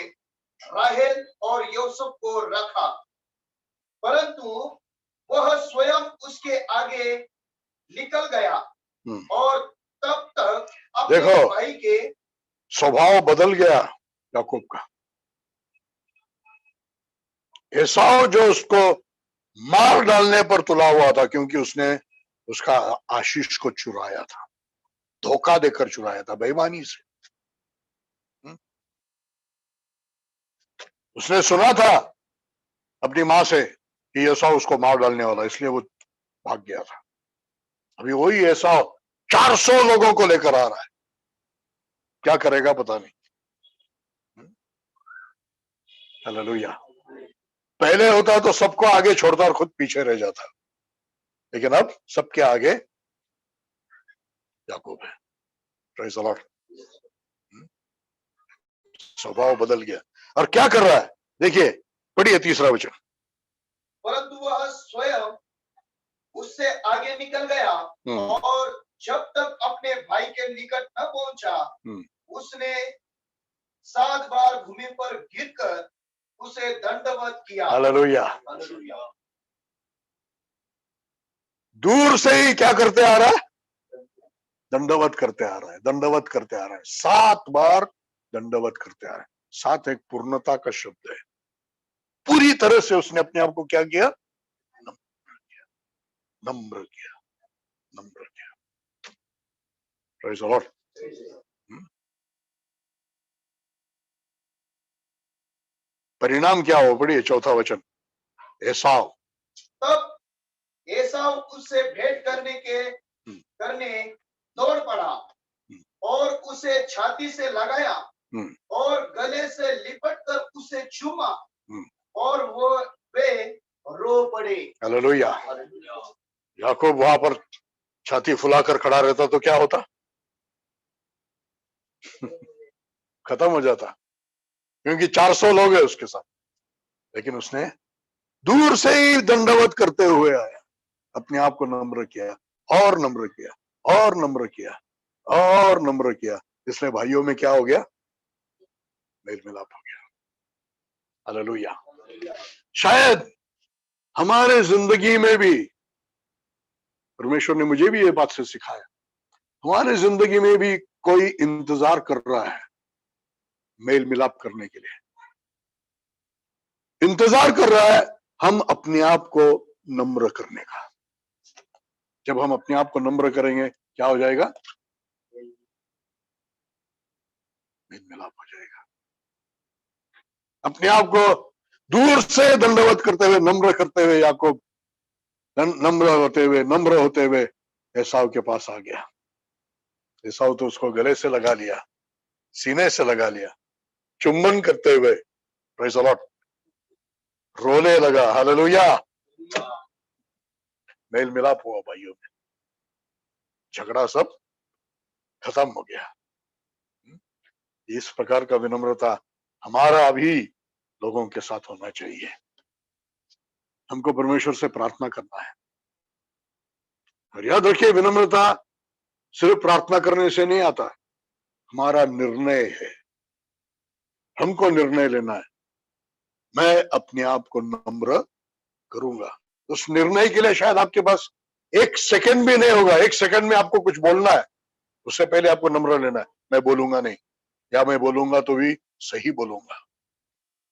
राहेल और यूसुफ को रखा, परंतु वह स्वयं उसके आगे निकल गया और तब तक अपने भाई के स्वभाव बदल गया याकूब का। एसाव जो उसको मार डालने पर तुला हुआ था, क्योंकि उसने उसका आशीष को चुराया था, धोखा देकर चुराया था, बेईमानी से। उसने सुना था अपनी मां से कि एसाव उसको मार डालने वाला, इसलिए वो भाग गया था। अभी वही एसाव 400 लोगों को लेकर आ रहा है, क्या करेगा पता नहीं। हालेलुया। पहले होता तो सबको आगे छोड़ता और खुद पीछे रह जाता, लेकिन अब सबके आगे याकूब है। Praise the Lord. स्वभाव बदल गया, और क्या कर रहा है देखिए, पढ़िए 3रा वचन। परंतु वह स्वयं उससे आगे निकल गया और जब तक अपने भाई के निकट न पहुंचा, उसने 7 बार भूमि पर गिरकर उसे दंडवत किया। हालेलुया। दूर से ही क्या करते आ रहा है? दंडवत करते आ रहा है, दंडवत करते आ रहा है, 7 बार दंडवत करते आ रहा है। 7 एक पूर्णता का शब्द है। पूरी तरह से उसने अपने आप को क्या किया? नम्र किया, नम्र किया, नम्र किया। Praise the Lord. परिणाम क्या हो? पढ़िए 4था वचन। एसाव, तब एसाव उससे भेंट करने दौड़ पड़ा और उसे छाती से लगाया और गले से लिपट कर उसे चूमा और वे रो पड़े। हालेलुया। याकूब वहां पर छाती फुलाकर खड़ा रहता तो क्या होता? खत्म हो जाता, क्योंकि 400 लोग हैं उसके साथ। लेकिन उसने दूर से ही दंडवत करते हुए आया, अपने आप को नम्र किया और नम्र किया और नम्र किया और नम्र किया। इसलिए भाइयों में क्या हो गया? मेल मिलाप हो गया। हालेलुया। शायद हमारे जिंदगी में भी परमेश्वर ने मुझे भी ये बात से सिखाया, हमारे जिंदगी में भी कोई इंतजार कर रहा है मेल मिलाप करने के लिए, इंतजार कर रहा है हम अपने आप को नम्र करने का। जब हम अपने आप को नम्र करेंगे क्या हो जाएगा? मेल मिलाप हो जाएगा। अपने आप को दूर से दंडवत करते हुए, नम्र करते हुए याकूब नम्र होते हुए एसाव के पास आ गया। एसाव तो उसको गले से लगा लिया, सीने से लगा लिया, चुम्बन करते हुए प्रेज़ द लॉर्ड रोने लगा। हालेलुया। मेल मिलाप हुआ भाइयों में, झगड़ा सब खत्म हो गया। इस प्रकार का विनम्रता हमारा भी लोगों के साथ होना चाहिए। हमको परमेश्वर से प्रार्थना करना है। और याद रखिए, विनम्रता सिर्फ प्रार्थना करने से नहीं आता, हमारा निर्णय है। हमको निर्णय लेना है, मैं अपने आप को नम्र करूंगा। उस निर्णय के लिए शायद आपके पास 1 सेकंड भी नहीं होगा। 1 सेकंड में आपको कुछ बोलना है, उससे पहले आपको नम्र लेना है। मैं बोलूंगा नहीं, या मैं बोलूंगा तो भी सही बोलूंगा।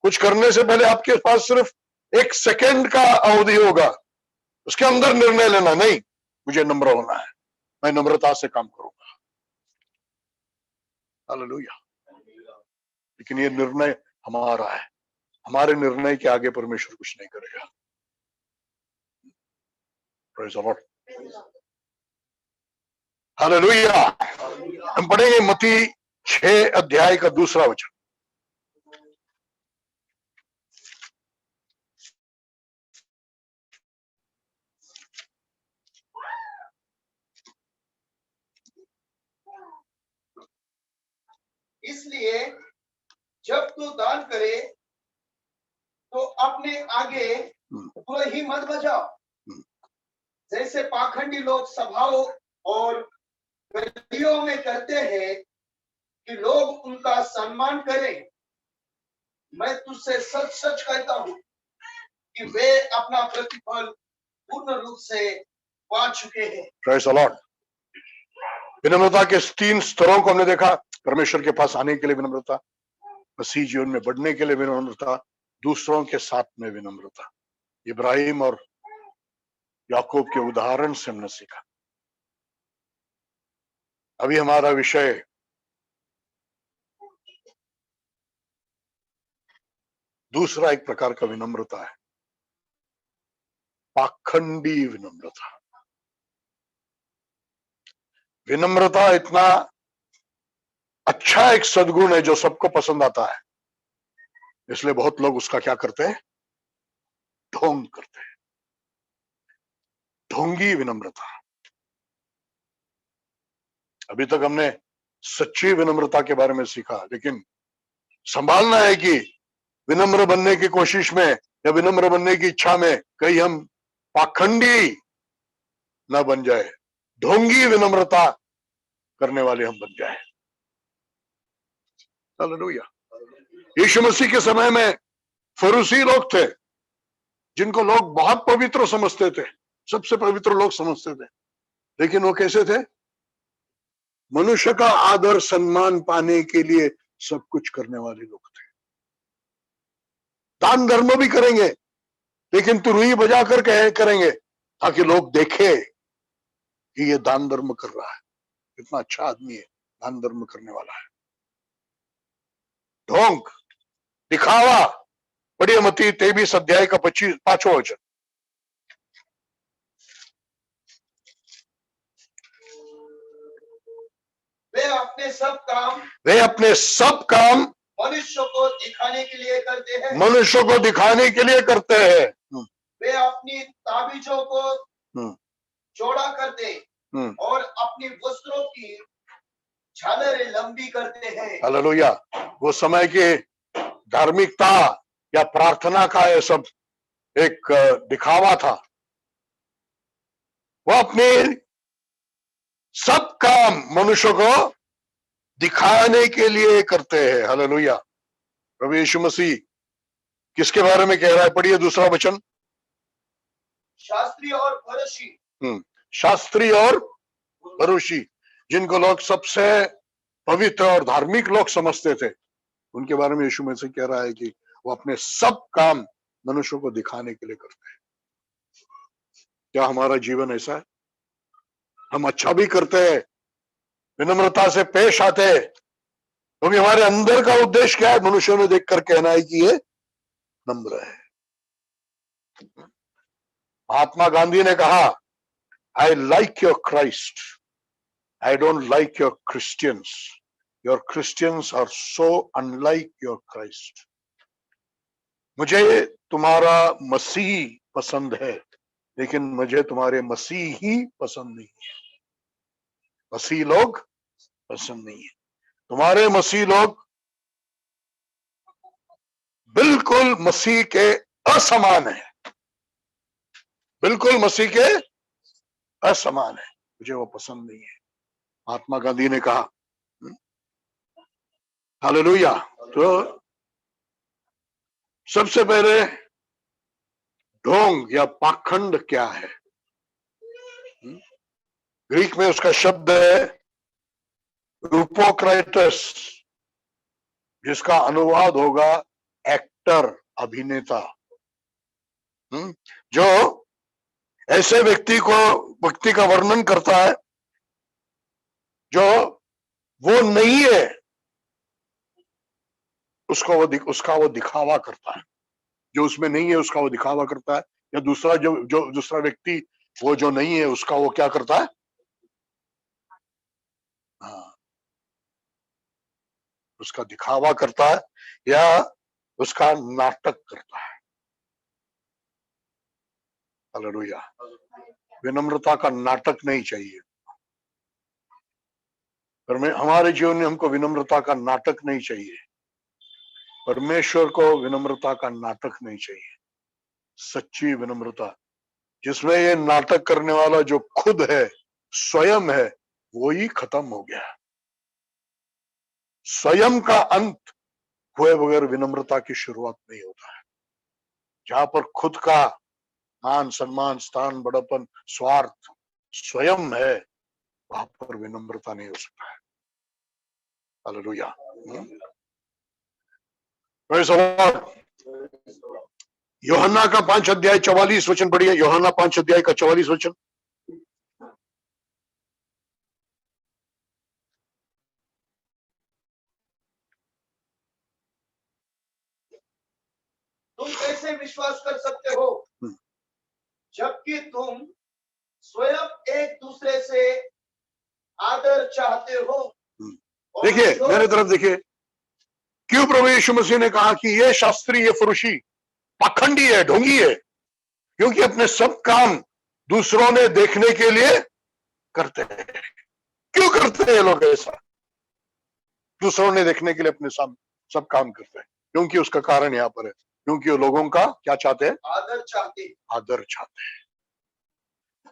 कुछ करने से पहले आपके पास सिर्फ 1 सेकंड का अवधि होगा, उसके अंदर निर्णय लेना, नहीं मुझे नम्र होना है, मैं नम्रता से काम करूंगा। हालेलुया। लेकिन ये निर्णय हमारा है, हमारे निर्णय के आगे परमेश्वर कुछ नहीं करेगा। Praise the Lord. हालेलुया। हम पढ़ेंगे मत्ती 6 अध्याय का 2 वचन। इसलिए जब तू दान करे तो अपने आगे ही मत बजाओ, जैसे पाखंडी लोग सभाओं और गलियों में करते हैं कि लोग उनका सम्मान करें। मैं तुझसे सच सच कहता हूं कि वे अपना प्रतिफल पूर्ण रूप से पा चुके हैं। Praise the Lord. विनम्रता के 3 स्तरों को हमने देखा। परमेश्वर के पास आने के लिए विनम्रता, मसीह जीवन में बढ़ने के लिए विनम्रता, दूसरों के साथ में विनम्रता। इब्राहिम और याकूब के उदाहरण से हमने सीखा। अभी हमारा विषय दूसरा एक प्रकार का विनम्रता है, पाखंडी विनम्रता। विनम्रता इतना अच्छा एक सद्गुण है जो सबको पसंद आता है, इसलिए बहुत लोग उसका क्या करते हैं? ढोंग करते हैं। ढोंगी विनम्रता। अभी तक हमने सच्ची विनम्रता के बारे में सीखा, लेकिन संभालना है कि विनम्र बनने की कोशिश में या विनम्र बनने की इच्छा में कहीं हम पाखंडी न बन जाए, ढोंगी विनम्रता करने वाले हम बन जाए। हालेलुया। यीशु मसीह के समय में फरीसी लोग थे जिनको लोग बहुत पवित्र समझते थे, सबसे पवित्र लोग समझते थे, लेकिन वो कैसे थे? मनुष्य का आदर सम्मान पाने के लिए सब कुछ करने वाले लोग थे। दान धर्म भी करेंगे, लेकिन तुरही बजा कर करेंगे ताकि लोग देखे कि ये दान धर्म कर रहा है, इतना अच्छा आदमी है, दान धर्म करने वाला है। ढोंग, दिखावा। पढ़िए मत्ती 23 अध्याय का 5वां वचन। वे अपने सब काम मनुष्य को दिखाने के लिए करते हैं। मनुष्य को दिखाने के लिए करते हैं। वे अपनी ताबीजों को चौड़ा करते और अपनी वस्त्रों की झालरें लंबी करते हैं। हालेलुया। वो समय की धार्मिकता या प्रार्थना का ये सब एक दिखावा था। वो अपने सब काम मनुष्य को दिखाने के लिए करते हैं। हालेलुया। प्रभु यीशु मसीह किसके बारे में कह रहा है? पढ़िए दूसरा वचन। शास्त्री और फरीसी। शास्त्री और फरीसी, जिनको लोग सबसे पवित्र और धार्मिक लोग समझते थे, उनके बारे में यीशु मसीह कह रहा है कि वो अपने सब काम मनुष्यों को दिखाने के लिए करते हैं। क्या हमारा जीवन ऐसा है? हम अच्छा भी करते हैं, विनम्रता से पेश आते हैं, क्योंकि हमारे अंदर का उद्देश्य क्या है? मनुष्यों ने देखकर कहना है कि ये नम्र है। महात्मा गांधी ने कहा, I like your Christ, I don't like your Christians, your Christians are so unlike your Christ. मुझे तुम्हारा मसीह पसंद है, लेकिन मुझे तुम्हारे मसीह ही पसंद नहीं है। मसीह लोग पसंद नहीं है। तुम्हारे मसीह लोग बिल्कुल मसीह के असमान है, बिल्कुल मसीह के असमान है, मुझे वो पसंद नहीं है। महात्मा गांधी ने कहा। हालेलुया। तो सबसे पहले ढोंग या पाखंड क्या है? ग्रीक में उसका शब्द है रूपोक्रेटस, जिसका अनुवाद होगा एक्टर, अभिनेता। जो ऐसे व्यक्ति का वर्णन करता है जो वो नहीं है, उसका वो दिखावा करता है। जो उसमें नहीं है उसका वो दिखावा करता है, या दूसरा जो दूसरा व्यक्ति वो जो नहीं है उसका वो क्या करता है? उसका दिखावा करता है या उसका नाटक करता है। हालेलुया। विनम्रता का नाटक नहीं चाहिए। हमारे जीवन में हमको विनम्रता का नाटक नहीं चाहिए। परमेश्वर को विनम्रता का नाटक नहीं चाहिए। सच्ची विनम्रता, जिसमें ये नाटक करने वाला जो खुद है, स्वयं है, वो ही खत्म हो गया। स्वयं का अंत हुए बगैर विनम्रता की शुरुआत नहीं होता है। जहां पर खुद का मान सम्मान स्थान बड़ापन स्वार्थ स्वयं है, वहां पर विनम्रता नहीं हो सकता है। हालेलुया। यूहन्ना का 5 अध्याय 44 वचन पढ़िए। यूहन्ना 5 अध्याय का 44 वचन। तुम कैसे विश्वास कर सकते हो जबकि तुम स्वयं एक दूसरे से आदर चाहते हो? देखिए मेरे तरफ देखिए, क्यों प्रभु यीशु मसीह ने कहा कि ये शास्त्री, ये फरीसी पाखंडी है, ढोंगी है? क्योंकि अपने सब काम दूसरों ने देखने के लिए करते हैं। क्यों करते हैं लोग ऐसा? दूसरों ने देखने के लिए अपने सब काम करते हैं। क्योंकि उसका कारण यहाँ पर है, क्योंकि वो लोगों का क्या चाहते हैं? आदर चाहते हैं।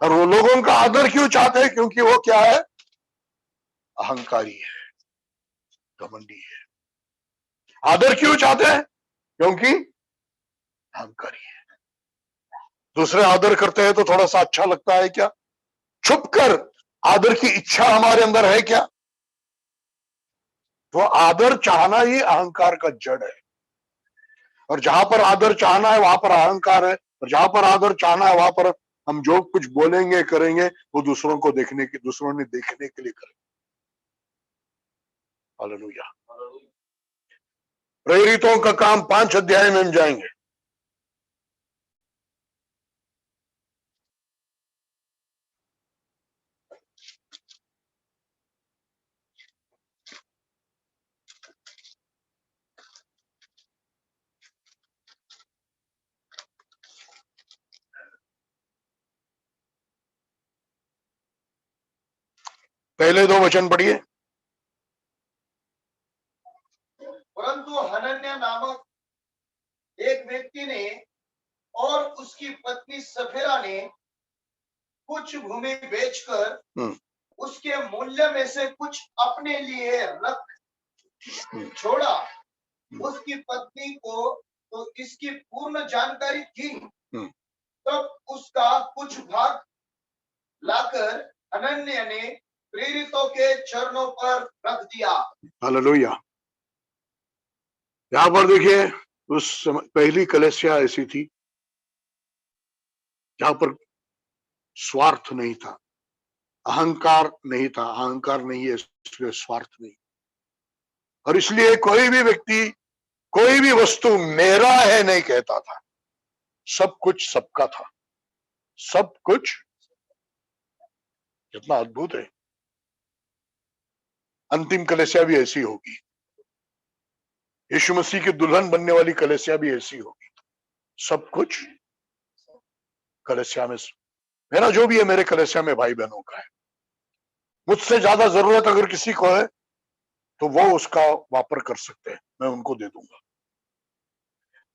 और वो लोगों का आदर क्यों चाहते हैं? क्योंकि वो क्या है? अहंकारी है, घमंडी है। आदर क्यों चाहते हैं? क्योंकि अहंकारी है। दूसरे आदर करते हैं तो थोड़ा सा अच्छा लगता है क्या? छुपकर आदर की इच्छा हमारे अंदर है क्या? वो आदर चाहना ही अहंकार का जड़ है, और जहां पर आदर चाहना है वहां पर अहंकार है, और जहां पर आदर चाहना है वहां पर हम जो कुछ बोलेंगे करेंगे वो दूसरों को देखने की, दूसरों ने देखने के लिए करेंगे। हालेलुया। प्रेरितों का काम 5 अध्याय में हम जाएंगे। पहले 2 वचन पढ़िए। परंतु हनन्याह नामक एक व्यक्ति ने और उसकी पत्नी सफेरा ने कुछ भूमि बेचकर उसके मूल्य में से कुछ अपने लिए रख छोड़ा। उसकी पत्नी को तो इसकी पूर्ण जानकारी थी, तब उसका कुछ भाग लाकर हनन्याह ने प्रेरितों के चरणों पर रख दिया। हालेलुया। यहां पर देखिए, उस समय पहली कलीसिया ऐसी थी जहां पर स्वार्थ नहीं था, अहंकार नहीं था। अहंकार नहीं है इसलिए स्वार्थ नहीं, और इसलिए कोई भी व्यक्ति कोई भी वस्तु मेरा है नहीं कहता था। सब कुछ सबका था, सब कुछ। कितना अद्भुत है। अंतिम कलीसिया भी ऐसी होगी, यीशु मसीह की दुल्हन बनने वाली कलीसिया भी ऐसी होगी। सब कुछ कलीसिया में, मेरा जो भी है मेरे कलीसिया में भाई बहनों का है। मुझसे ज्यादा जरूरत अगर किसी को है तो वो उसका वापर कर सकते हैं, मैं उनको दे दूंगा।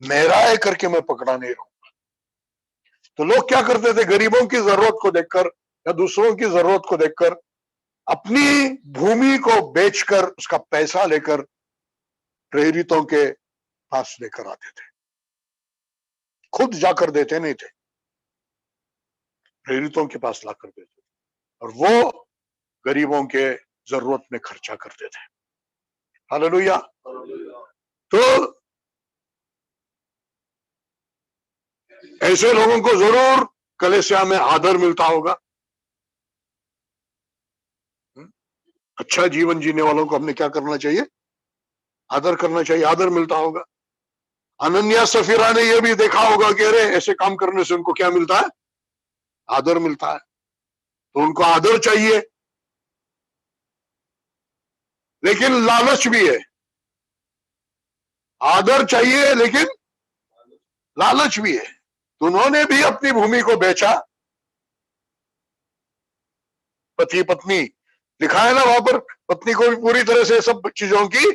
मेरा है करके मैं पकड़ा नहीं रहूंगा। तो लोग क्या करते थे, गरीबों की जरूरत को देखकर या दूसरों की जरूरत को देखकर अपनी भूमि को बेचकर उसका पैसा लेकर प्रेरितों के पास लेकर आते थे। खुद जाकर देते नहीं थे, प्रेरितों के पास लाकर देते थे, और वो गरीबों के जरूरत में खर्चा करते थे। हालेलुया। तो ऐसे लोगों को जरूर कलीसिया में आदर मिलता होगा। अच्छा जीवन जीने वालों को हमने क्या करना चाहिए, आदर करना चाहिए, आदर मिलता होगा। हनन्याह सफीरा ने यह भी देखा होगा कि अरे ऐसे काम करने से उनको क्या मिलता है, आदर मिलता है, तो उनको आदर चाहिए। लेकिन लालच भी है, आदर चाहिए लेकिन लालच भी है। तो उन्होंने भी अपनी भूमि को बेचा। पति पत्नी लिखा है ना वहां पर, पत्नी को भी पूरी तरह से सब चीजों की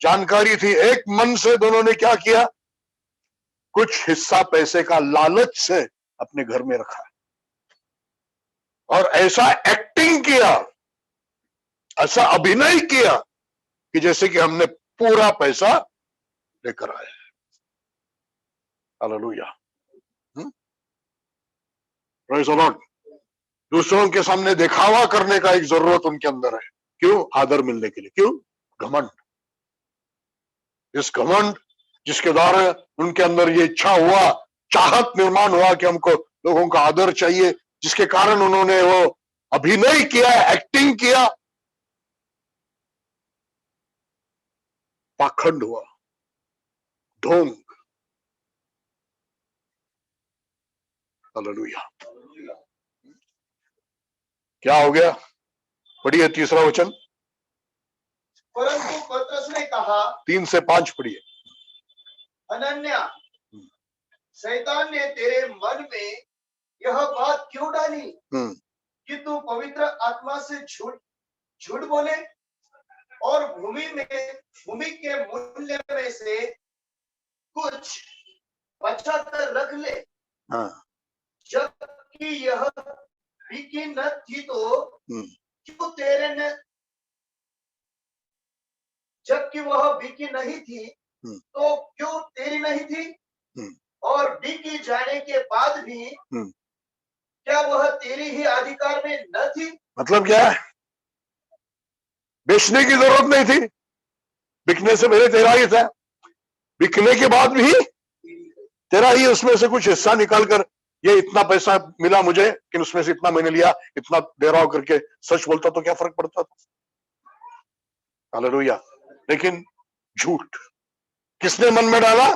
जानकारी थी। एक मन से दोनों ने क्या किया, कुछ हिस्सा पैसे का लालच से अपने घर में रखा, और ऐसा एक्टिंग किया, ऐसा अभिनय किया कि जैसे कि हमने पूरा पैसा लेकर आए। हालेलुया। Praise the Lord. दूसरों के सामने दिखावा करने का एक जरूरत उनके अंदर है। क्यों? आदर मिलने के लिए। क्यों? घमंड। इस घमंड जिसके द्वारा उनके अंदर ये इच्छा हुआ, चाहत निर्माण हुआ कि हमको लोगों का आदर चाहिए, जिसके कारण उन्होंने वो अभिनय किया, एक्टिंग किया, पाखंड हुआ, ढोंग। हालेलुया। क्या हो गया? पढ़िए तीसरा वचन। परंतु पतरस ने कहा, 3 से 5 पढ़िए। हनन्याह, शैतान ने तेरे मन में यह बात क्यों डाली कि तू पवित्र आत्मा से झूठ बोले और भूमि के मूल्य में से कुछ बचा कर रख ले। जबकि यह बिकी न थी तो क्यों तेरे ने, जबकि वह बिकी नहीं थी तो क्यों तेरी नहीं थी, और बिकी जाने के बाद भी क्या वह तेरी ही अधिकार में न थी। मतलब क्या है? बेचने की जरूरत नहीं थी, बिकने से पहले तेरा ही था, बिकने के बाद भी तेरा ही, उसमें से कुछ हिस्सा निकाल कर, ये इतना पैसा मिला मुझे, लेकिन उसमें से इतना मैंने लिया, इतना दे रहा हूं करके सच बोलता तो क्या फर्क पड़ता था? हालेलुया। लेकिन झूठ किसने मन में डाला?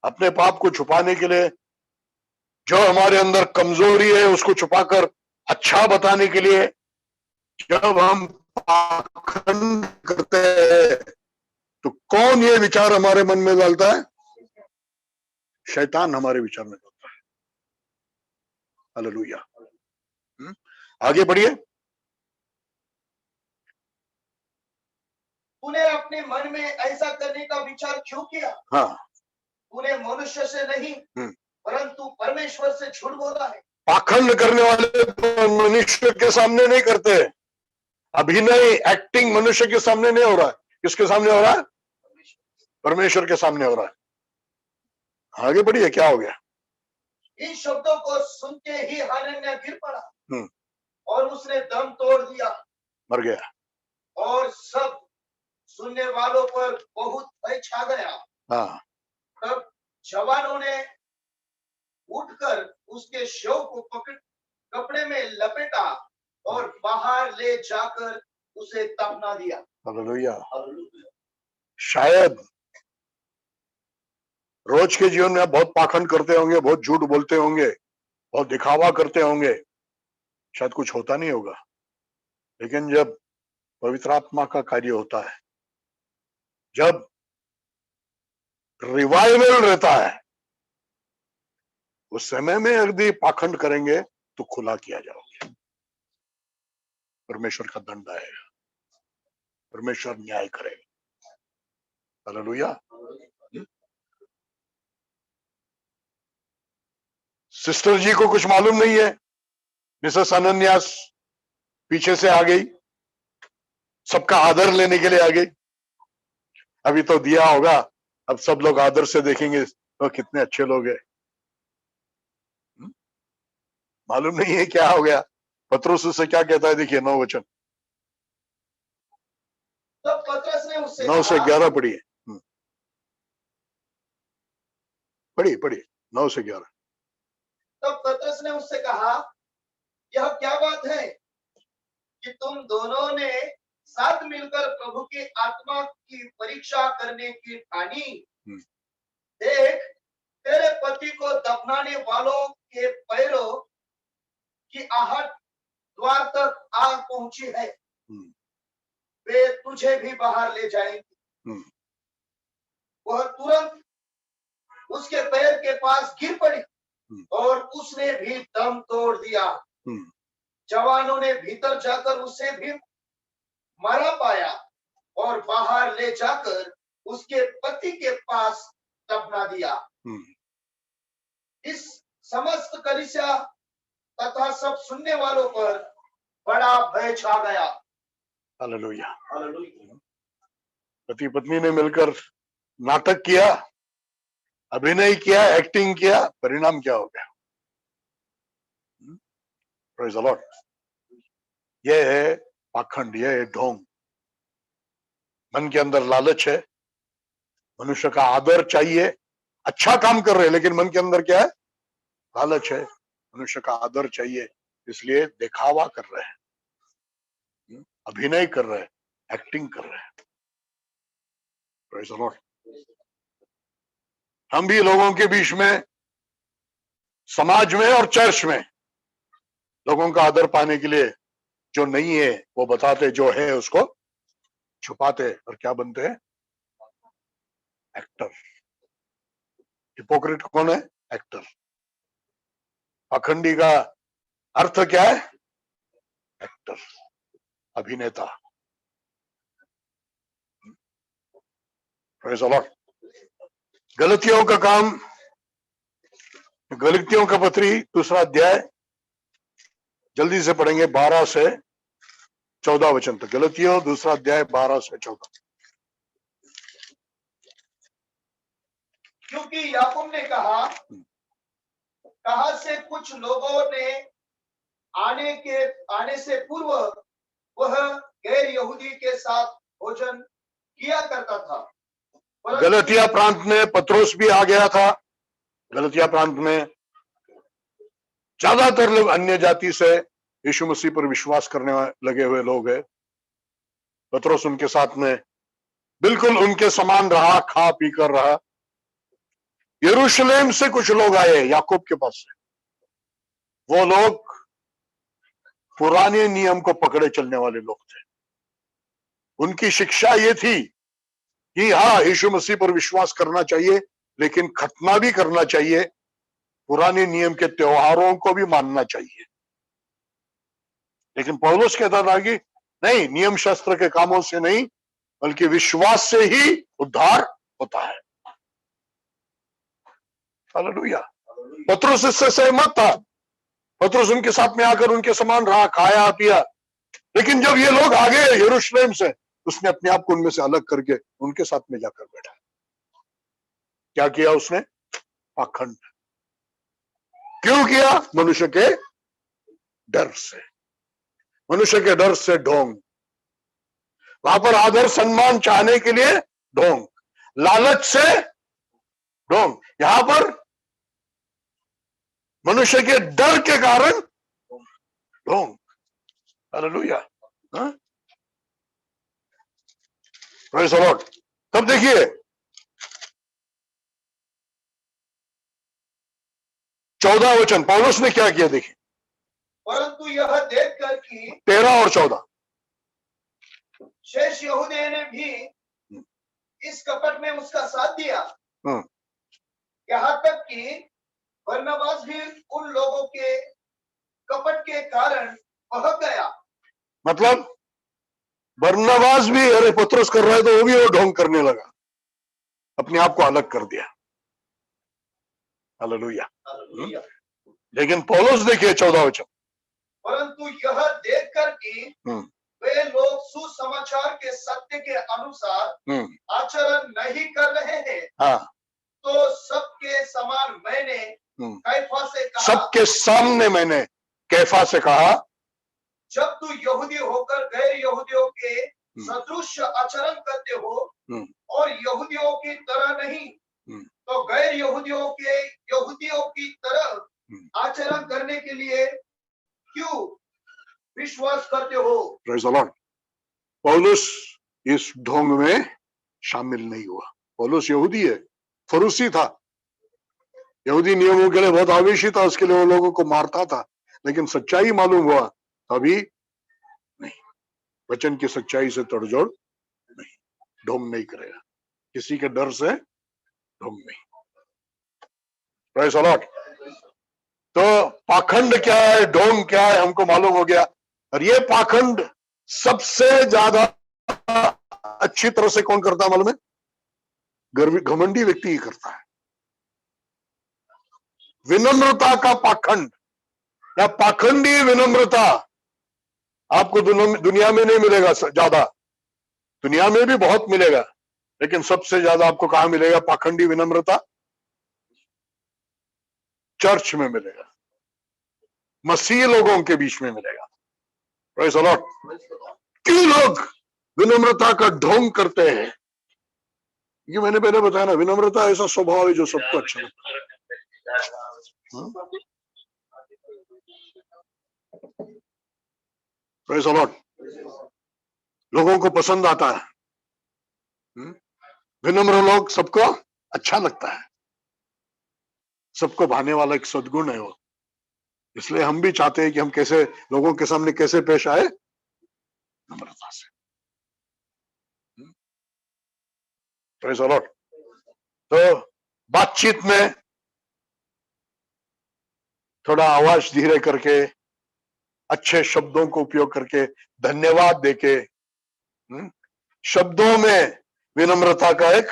अपने पाप को छुपाने के लिए, जो हमारे अंदर कमजोरी है उसको छुपाकर अच्छा बताने के लिए, जब हम पाखंड करते हैं तो कौन ये विचार हमारे मन में डालता है? शैतान हमारे विचार में डालता है। हालेलुया। आगे बढ़िए। तूने अपने मन में ऐसा करने का विचार क्यों किया? हाँ, तूने मनुष्य से नहीं परंतु परमेश्वर से झूठ बोला है। पाखंड करने वाले तो मनुष्य के सामने नहीं करते, अभिनय एक्टिंग मनुष्य के सामने नहीं हो रहा है। किसके सामने हो रहा है? परमेश्वर के सामने हो रहा है। आगे बढ़िए, क्या हो गया? इन शब्दों को सुन के ही हनन्याह गिर पड़ा और उसने दम तोड़ दिया, मर गया। और सब सुनने वालों पर बहुत भय छा गया। हाँ, तब जवानों ने उठकर उसके शव को पकड़ कपड़े में लपेटा और बाहर ले जाकर उसे दफना दिया। हालेलुया। शायद रोज के जीवन में बहुत पाखंड करते होंगे, बहुत झूठ बोलते होंगे, बहुत दिखावा करते होंगे, शायद कुछ होता नहीं होगा, लेकिन जब पवित्र आत्मा का कार्य होता है, जब रिवाइवल रहता है, उस समय में यदि पाखंड करेंगे तो खुला किया जाओगे। परमेश्वर का दंड आएगा, परमेश्वर न्याय करेगा। हालेलुया। सिस्टर जी को कुछ मालूम नहीं है, मिसेस अनन्यास पीछे से आ गई, सबका आदर लेने के लिए आ गई। अभी तो दिया होगा, अब सब लोग आदर से देखेंगे तो कितने अच्छे लोग हैं। मालूम नहीं है क्या हो गया। पतरस उससे क्या कहता है, देखिए 9 वचन, तब पतरस ने उससे 9 से 11 पढ़िए। पढ़िए 9 से 11। तब पतरस ने उससे कहा, यह क्या बात है कि तुम दोनों ने साथ मिलकर प्रभु की आत्मा की परीक्षा करने की ठानी? देख, तेरे पति को दफनाने वालों के पैरों की आहट द्वार तक आ पहुंची है, वे तुझे भी बाहर ले जाएंगे। वह तुरंत उसके पैर के पास गिर पड़ी और उसने भी दम तोड़ दिया। जवानों ने भीतर जाकर उसे भी मरा पाया और बाहर ले जाकर उसके पति के पास दफना दिया। इस समस्त कलीसिया तथा सब सुनने वालों पर बड़ा भय छा गया। हालेलुया। पति पत्नी ने मिलकर नाटक किया, अभिनय किया, एक्टिंग किया, परिणाम क्या हो गया? Praise the Lord. यह है पाखंड, यह है ढोंग। मन के अंदर लालच है, मनुष्य का आदर चाहिए, अच्छा काम कर रहे हैं लेकिन मन के अंदर क्या है? लालच है, मनुष्य का आदर चाहिए, इसलिए दिखावा कर रहे हैं, अभिनय कर रहे हैं, एक्टिंग कर रहे हैं। Praise the Lord. हम भी लोगों के बीच में, समाज में और चर्च में लोगों का आदर पाने के लिए जो नहीं है वो बताते, जो है उसको छुपाते, और क्या बनते हैं? एक्टर। हिपोक्रेट कौन है? एक्टर। पाखंडी का अर्थ क्या है? एक्टर, अभिनेता। Praise the Lord. गलतियों का काम, गलतियों का पत्री 2 अध्याय, जल्दी से पढ़ेंगे 12 से 14 वचन तक। गलतियों 2 अध्याय 12 से 14। क्योंकि याकूब ने कहा से कुछ लोगों ने आने से पूर्व वह गैर यहूदी के साथ भोजन किया करता था। परंतु गलतिया प्रांत में पत्रोस भी आ गया था। गलतिया प्रांत में ज्यादातर लोग अन्य जाति से यीशु मसीह पर विश्वास करने लगे हुए लोग हैं। पत्रोस उनके साथ में बिल्कुल उनके समान रहा, खा पी कर रहा। यरूशलेम से कुछ लोग आए याकूब के पास से। वो लोग पुराने नियम को पकड़े चलने वाले लोग थे। उनकी शिक्षा ये थी कि हाँ, यीशु मसीह पर विश्वास करना चाहिए, लेकिन खतना भी करना चाहिए, पुराने नियम के त्योहारों को भी मानना चाहिए। लेकिन पौलुस कहता था कि नहीं, नियम शास्त्र के कामों से नहीं, बल्कि विश्वास से ही उद्धार होता है। हालेलुया। पत्रुस इससे सहमत था। पत्रुस उनके साथ में आकर उनके समान रहा, खाया पिया। लेकिन जब ये लोग आ गए यरूशलेम से, उसने अपने आप को उनमें से अलग करके उनके साथ में जाकर बैठा। क्या किया उसने? पाखंड। क्यों किया? मनुष्य के डर से। मनुष्य के डर से ढोंग। वहां पर आदर सम्मान चाहने के लिए ढोंग, लालच से ढोंग। यहां पर मनुष्य के डर के कारण ढोंग। हालेलुया। Praise the Lord. तब देखिए 14 वचन पौलुस ने क्या किया, देखिए। परंतु यह देखकर कि 13 और 14 शेष यहूदियों ने भी इस कपट में उसका साथ दिया, यहाँ तक कि बरनबास भी उन लोगों के कपट के कारण बहक गया। मतलब बरनबास भी, अरे पत्रुस कर रहा है तो वो भी वो ढोंग करने लगा, अपने आप को अलग कर दिया। हालेलुया। लेकिन पौलुस देखिए 14 वचन। परंतु यह देखकर कि वे लोग सुसमाचार के सत्य के अनुसार आचरण नहीं कर रहे हैं, हाँ, तो सबके समान मैंने कैफा से कहा, सबके सामने मैंने कैफा से कहा, जब तू यहूदी होकर गैर यहूदियों के सदृश आचरण करते हो और यहूदियों की तरह नहीं, तो गैर यहूदियों की तरह आचरण करने के लिए क्यों विश्वास करते हो? Praise the Lord. पौलुस इस ढोंग में शामिल नहीं हुआ। पौलुस यहूदी है, फरूसी था, यहूदी नियमों के लिए बहुत आवेशी था, उसके लिए वो लोगों को मारता था। लेकिन सच्चाई मालूम हुआ अभी नहीं, वचन की सच्चाई से तड़जोड़ नहीं, ढोंग नहीं करेगा, किसी के डर से ढोंग नहीं। Praise the Lord. तो पाखंड क्या है, ढोंग क्या है, हमको मालूम हो गया। और ये पाखंड सबसे ज्यादा अच्छी तरह से कौन करता है मालूम है? घमंडी व्यक्ति ही करता है। विनम्रता का पाखंड या पाखंडी विनम्रता आपको दुनिया में नहीं मिलेगा ज्यादा, दुनिया में भी बहुत मिलेगा, लेकिन सबसे ज्यादा आपको कहां मिलेगा पाखंडी विनम्रता? चर्च में मिलेगा, मसीह लोगों के बीच में मिलेगा। Praise the Lord. क्यों लोग विनम्रता का ढोंग करते हैं? ये मैंने पहले बताया ना, विनम्रता ऐसा स्वभाव है जो सबको अच्छा लगता है। Praise the Lord. लोगों को पसंद आता है, विनम्र लोग सबको अच्छा लगता है, सबको भाने वाला एक सद्गुण है वो। इसलिए हम भी चाहते हैं कि हम कैसे लोगों के सामने कैसे पेश आए, नम्रता से। Praise the Lord. तो बातचीत में थोड़ा आवाज धीरे करके, अच्छे शब्दों को उपयोग करके, धन्यवाद देके, शब्दों में विनम्रता का एक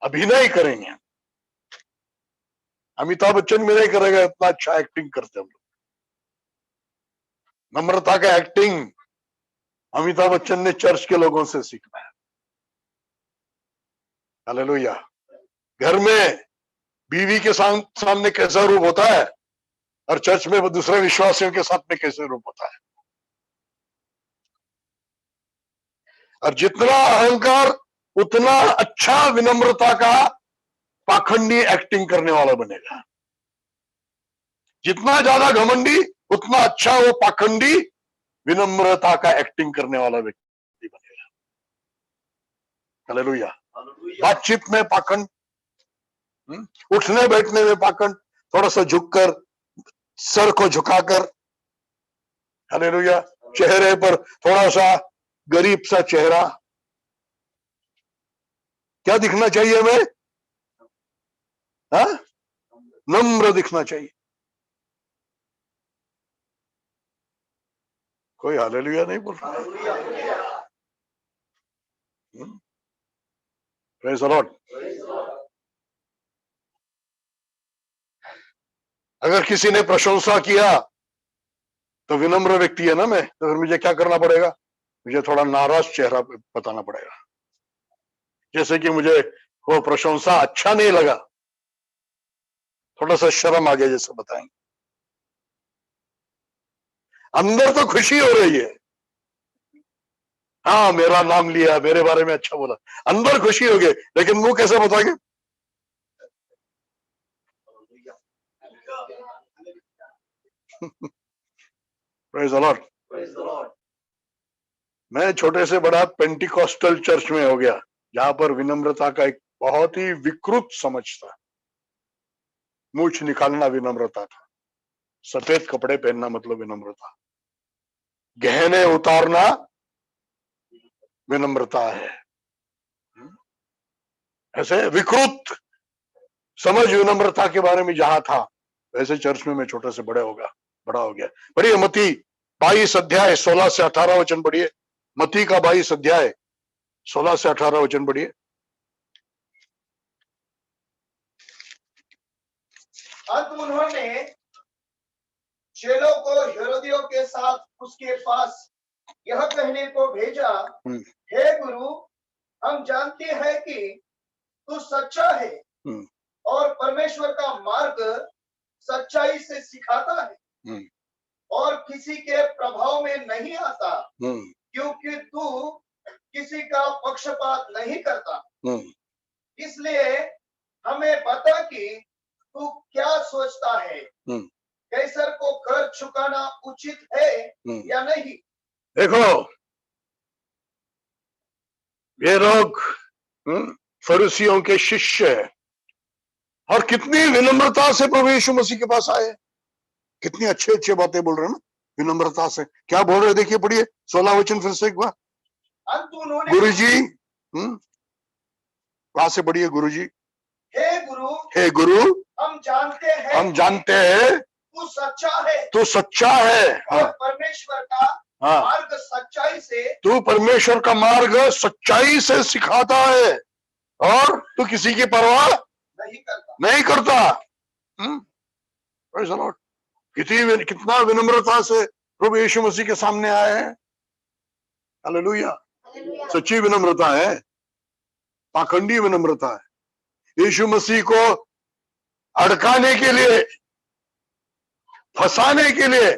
अभिनय करेंगे। अमिताभ बच्चन भी नहीं करेगा, इतना अच्छा एक्टिंग करते हम लोग। नम्रता का एक्टिंग अमिताभ बच्चन ने चर्च के लोगों से सीखना है। हालेलुया। घर में बीवी के सामने कैसा रूप होता है, और चर्च में वो दूसरे विश्वासियों के साथ में कैसे रूप होता है। और जितना अहंकार उतना अच्छा विनम्रता का पाखंडी एक्टिंग करने वाला बनेगा। जितना ज्यादा घमंडी उतना अच्छा वो पाखंडी विनम्रता का एक्टिंग करने वाला व्यक्ति बनेगा। हालेलुया। बातचीत में पाखंड, उठने बैठने में पाखंड, थोड़ा सा झुककर, सर को झुकाकर, हालेलुया, चेहरे पर थोड़ा सा गरीब सा चेहरा। क्या दिखना चाहिए हमें? हाँ, नम्र दिखना चाहिए। कोई हालेलुया नहीं बोल रहा। Praise the Lord. अगर किसी ने प्रशंसा किया तो विनम्र व्यक्ति है ना मैं, तो फिर मुझे क्या करना पड़ेगा? मुझे थोड़ा नाराज चेहरा बताना पड़ेगा। जैसे कि मुझे वो प्रशंसा अच्छा नहीं लगा, थोड़ा सा शर्म आ गया जैसे बताएंगे। अंदर तो खुशी हो रही है, हाँ मेरा नाम लिया, मेरे बारे में अच्छा बोला, अंदर खुशी हो गई, लेकिन मुंह कैसे बताएंगे? Praise the Lord. मैं छोटे से बड़ा पेंटिकॉस्टल चर्च में हो गया, जहां पर विनम्रता का एक बहुत ही विकृत समझ था। मूछ निकालना विनम्रता था, सफेद कपड़े पहनना मतलब विनम्रता, गहने उतारना विनम्रता है। ऐसे विकृत समझ विनम्रता के बारे में जहां था, वैसे चर्च में मैं छोटे से बड़ा हो गया। पढ़िए मत्ती 22 अध्याय 16 से 18 वचन पढ़िए। मत्ती का 22 अध्याय 16 से 18 वचन पढ़िए। अंत उन्होंने चेलों को हेरोदियों के साथ उसके पास यह कहने को भेजा, हे गुरु, हम जानते हैं कि तू सच्चा है और परमेश्वर का मार्ग सच्चाई से सिखाता है और किसी के प्रभाव में नहीं आता, क्योंकि तू किसी का पक्षपात नहीं करता। इसलिए हमें बता कि तू क्या सोचता है, कैसर को कर चुकाना उचित है या नहीं। देखो ये लोग फरीसियों के शिष्य है, और कितनी विनम्रता से प्रभु यीशु मसीह के पास आए, कितनी अच्छे अच्छे बातें बोल रहे हैं ना, विनम्रता से। क्या बोल रहे, देखिए पढ़िए 16 वचन फिर से एक बार। गुरु जी, वहां से पढ़िए। गुरु जी, हे गुरु, हम जानते हैं तू सच्चा है और परमेश्वर का मार्ग सच्चाई से, तू परमेश्वर का मार्ग सच्चाई से सिखाता है और तू किसी की परवाह नहीं करता। Praise the Lord. कितना विनम्रता से प्रभु यीशु मसीह के सामने आए हैं। हालेलुया। सच्ची विनम्रता है, पाखंडी विनम्रता है। यीशु मसीह को अड़काने के लिए, फंसाने के लिए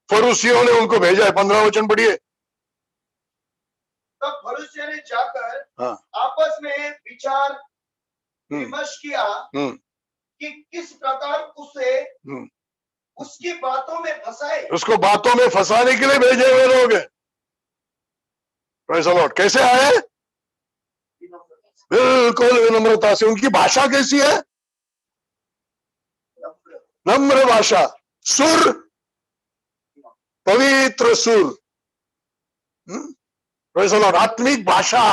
फरीसियों ने उनको भेजा है। 15 वचन पढ़िए। तब फरीसियों ने जाकर आपस में विचार विमर्श किया कि किस प्रकार उसे उसकी बातों में फंसाए। उसको बातों में फंसाने के लिए भेजे हुए लोग हैं। Praise the Lord. कैसे आए? बिल्कुल विनम्रता से। उनकी भाषा कैसी है? नम्र भाषा, सुर, पवित्र सुर, प्रेज़ द लॉर्ड, आत्मिक भाषा,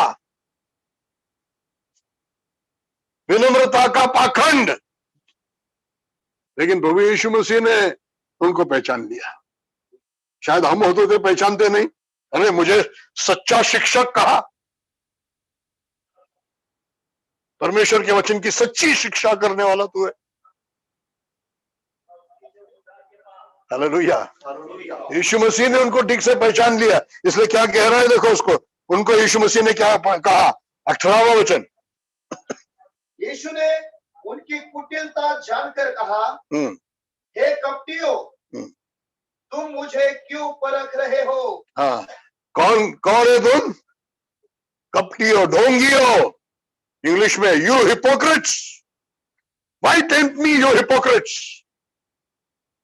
विनम्रता का पाखंड। लेकिन प्रभु यीशु मसीह ने उनको पहचान लिया। शायद हम होते थे पहचानते नहीं। अरे मुझे सच्चा शिक्षक कहा, परमेश्वर के वचन की सच्ची शिक्षा करने वाला तू है। हालेलुया। यीशु मसीह ने उनको ठीक से पहचान लिया। इसलिए क्या कह रहा है, देखो उसको, उनको यीशु मसीह ने क्या कहा? 18वां वचन। यीशु ने उनकी कुटिलता जानकर कहा, हे कपटियों, तुम मुझे क्यों परख रहे हो? हाँ, कौन कौन है तुम? कपटियों, ढोंगियों, इंग्लिश में you hypocrites, why tempt me you hypocrites,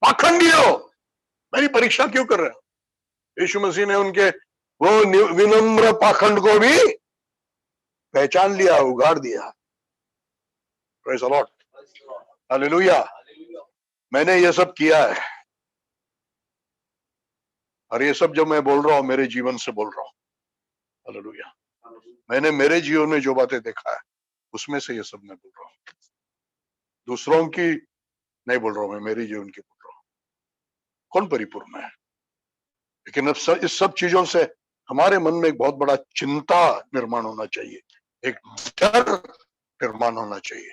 पाखंडियों, मेरी परीक्षा क्यों कर रहे हो? यीशु मसीह ने उनके वो विनम्र पाखंड को भी पहचान लिया, उगाड़ दिया। Praise the Lord, hallelujah. मैंने ये सब किया है, और ये सब जो मैं बोल रहा हूं मेरे जीवन से बोल रहा हूं। हालेलुया। मैंने मेरे जीवन में जो बातें देखा है उसमें से ये सब मैं बोल रहा हूं, दूसरों की नहीं बोल रहा हूं, मैं मेरे जीवन की बोल रहा हूं। कौन परिपूर्ण है? लेकिन अब इस सब चीजों से हमारे मन में एक बहुत बड़ा चिंता निर्माण होना चाहिए, एक डर निर्माण होना चाहिए,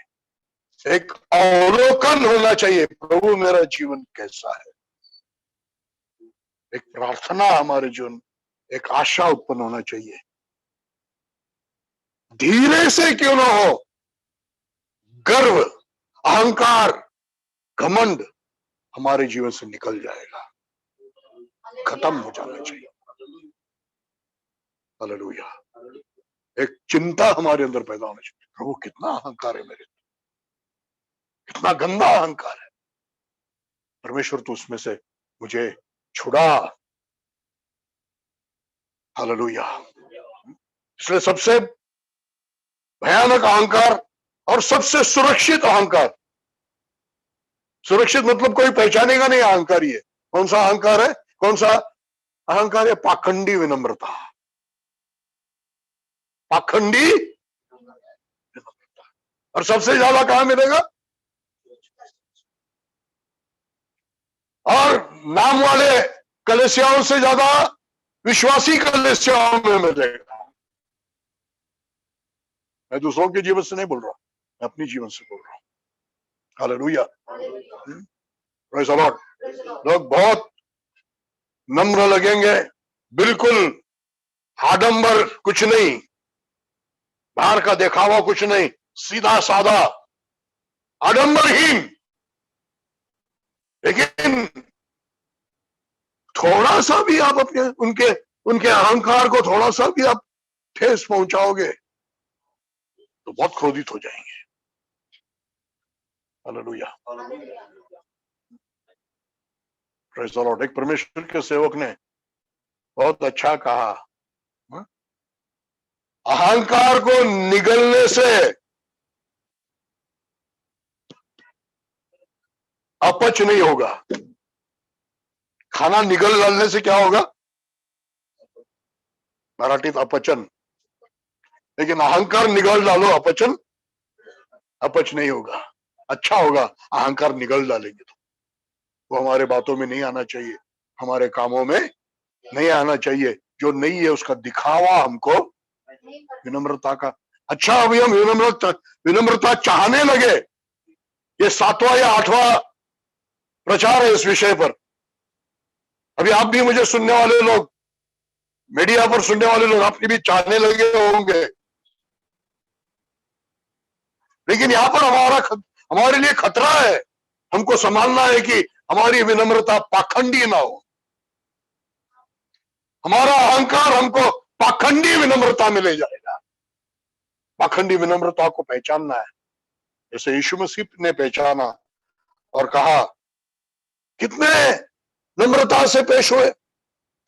एक अवलोकन होना चाहिए, प्रभु मेरा जीवन कैसा है। एक प्रार्थना हमारे जीवन, एक आशा उत्पन्न होना चाहिए। धीरे से क्यों ना हो, गर्व, अहंकार, घमंड हमारे जीवन से निकल जाएगा, खत्म हो जाना चाहिए। हालेलुया। एक चिंता हमारे अंदर पैदा होनी चाहिए, प्रभु कितना अहंकार है मेरे, कितना गंदा अहंकार है, परमेश्वर तू उसमें से मुझे छुड़ा। हालेलुया। इसलिए सबसे भयानक अहंकार और सबसे सुरक्षित अहंकार, सुरक्षित मतलब कोई पहचानेगा नहीं अहंकार ये कौन सा अहंकार है, कौन सा अहंकार है? पाखंडी विनम्रता, पाखंडी विनम्रता। और सबसे ज्यादा कहां मिलेगा? और नाम वाले कलीसियाओं से ज्यादा विश्वासी कलीसियाओं में मिलेगा। मैं दूसरों के जीवन से नहीं बोल रहा, मैं अपनी जीवन से बोल रहा हूं। Hallelujah, praise the Lord. लोग बहुत नम्र लगेंगे, बिल्कुल आडंबर कुछ नहीं, बाहर का दिखावा कुछ नहीं, सीधा साधा आडंबरहीन, लेकिन थोड़ा सा भी आप अपने उनके उनके अहंकार को थोड़ा सा भी आप ठेस पहुंचाओगे तो बहुत क्रोधित हो जाएंगे। Hallelujah, praise the Lord. एक परमेश्वर के सेवक ने बहुत अच्छा कहा, अहंकार को निगलने से अपच नहीं होगा। खाना निगल डालने से क्या होगा? मराठीत अपचन। लेकिन अहंकार निगल डालो, अपचन अपच नहीं होगा। अच्छा होगा अहंकार निगल डालेंगे तो वो हमारे बातों में नहीं आना चाहिए, हमारे कामों में नहीं आना चाहिए। जो नहीं है उसका दिखावा हमको विनम्रता का। अच्छा, अभी हम विनम्रता चाहने लगे। ये 7वां या 8वां प्रचार है इस विषय पर। अभी आप भी मुझे सुनने वाले लोग, मीडिया पर सुनने वाले लोग, आप भी चाहने लगे होंगे। लेकिन यहां पर हमारे लिए खतरा है। हमको संभालना है कि हमारी विनम्रता पाखंडी ना हो, हमारा अहंकार हमको पाखंडी विनम्रता में ले जाएगा। पाखंडी विनम्रता को पहचानना है, जैसे यीशु मसीह ने पहचाना और कहा, कितने नम्रता से पेश हुए,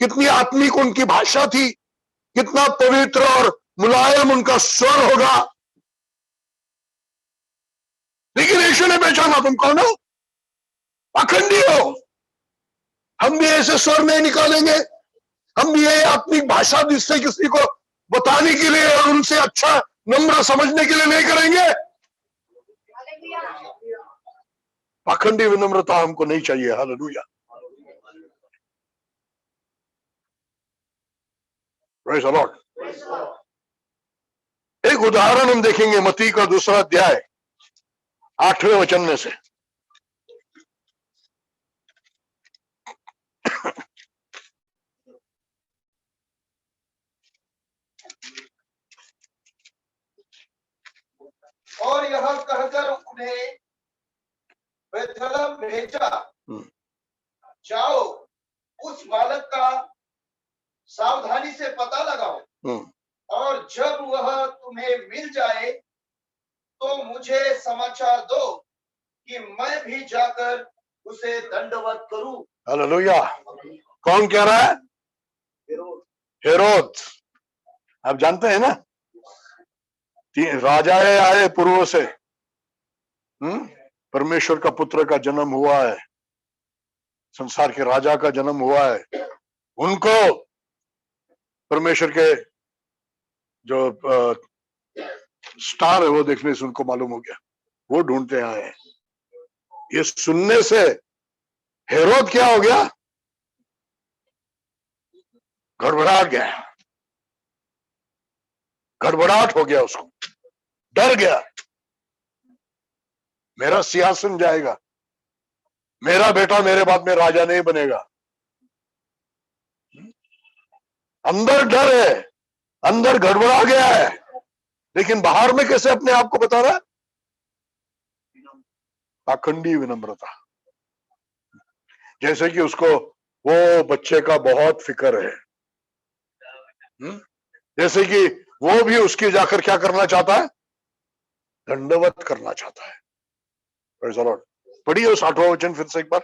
कितनी आत्मिक उनकी भाषा थी, कितना पवित्र और मुलायम उनका स्वर होगा। लेकिन यीशु ने पहचाना, तुम कौन हो? पाखंडी हो। हम भी ऐसे स्वर नहीं निकालेंगे, हम भी ये आत्मिक भाषा जिससे किसी को बताने के लिए और उनसे अच्छा नम्र समझने के लिए नहीं करेंगे। पाखंडी विनम्रता हमको नहीं चाहिए। Hallelujah, praise the Lord. एक उदाहरण हम देखेंगे मत्ती का 2 अध्याय 8वें वचन में से। और यह कहकर उन्हें बेथलेहम भेजा जाओ उस बालक का सावधानी से पता लगाओ और जब वह तुम्हें मिल जाए तो मुझे समाचार दो कि मैं भी जाकर उसे दंडवत करूं। हालेलुया। कौन कह रहा है? हेरोद। आप जानते हैं ना, राजा आए पूर्व से, परमेश्वर का पुत्र का जन्म हुआ है, संसार के राजा का जन्म हुआ है। उनको परमेश्वर के जो स्टार है वो देखने से उनको मालूम हो गया, वो ढूंढते आए हैं। ये सुनने से हेरोद क्या हो गया? गड़बड़ा गया, गड़बड़ाहट हो गया, उसको डर गया, मेरा सिंहासन जाएगा, मेरा बेटा मेरे बाद में राजा नहीं बनेगा। अंदर डर है, अंदर गड़बड़ा गया है, लेकिन बाहर में कैसे अपने आप को बता रहा है? पाखंडी विनम्रता। जैसे कि उसको वो बच्चे का बहुत फिक्र है, जैसे कि वो भी उसकी जाकर क्या करना चाहता है? दंडवत करना चाहता है। Praise the Lord। पढ़िए उस 8वां वचन फिर से एक बार।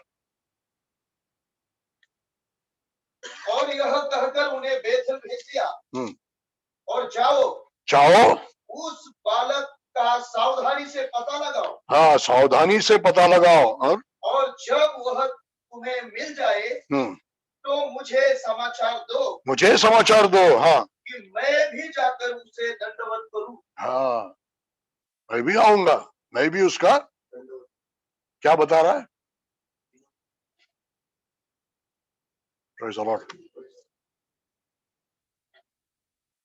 और यह कहकर उन्हें बेथेल भेज दिया और जाओ उस बालक का सावधानी से पता लगाओ। हाँ, सावधानी से पता लगाओ, और जब वह तुम्हें मिल जाए तो मुझे समाचार दो, हाँ, कि मैं भी जाकर उसे दंडवत करूं। हाँ, मैं भी आऊंगा, मैं भी उसका क्या बता रहा है? Praise the Lord।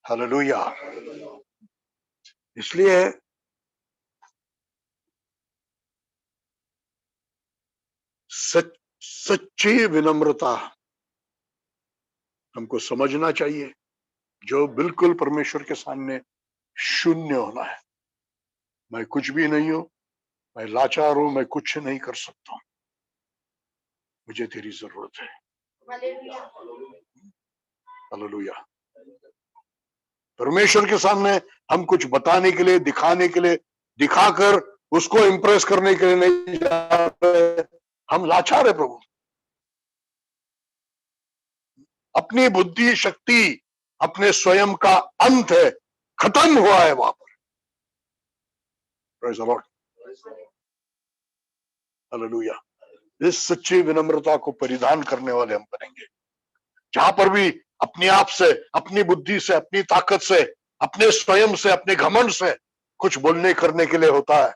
हालेलुया। इसलिए सच्ची विनम्रता हमको समझना चाहिए, जो बिल्कुल परमेश्वर के सामने शून्य होना है। मैं कुछ भी नहीं हूं, मैं लाचार हूं, मैं कुछ नहीं कर सकता हूं, मुझे तेरी जरूरत है। हालेलुया। परमेश्वर के सामने हम कुछ बताने के लिए, दिखाने के लिए, दिखाकर उसको इंप्रेस करने के लिए नहीं जा रहे, हम लाचार है प्रभु। अपनी बुद्धि शक्ति अपने स्वयं का अंत है, खत्म हुआ है वहां पर। Praise the Lord। हालेलुया। इस सच्ची विनम्रता को परिधान करने वाले हम बनेंगे, जहां पर भी अपने आप से, अपनी बुद्धि से, अपनी ताकत से, अपने स्वयं से, अपने घमंड से कुछ बोलने करने के लिए होता है,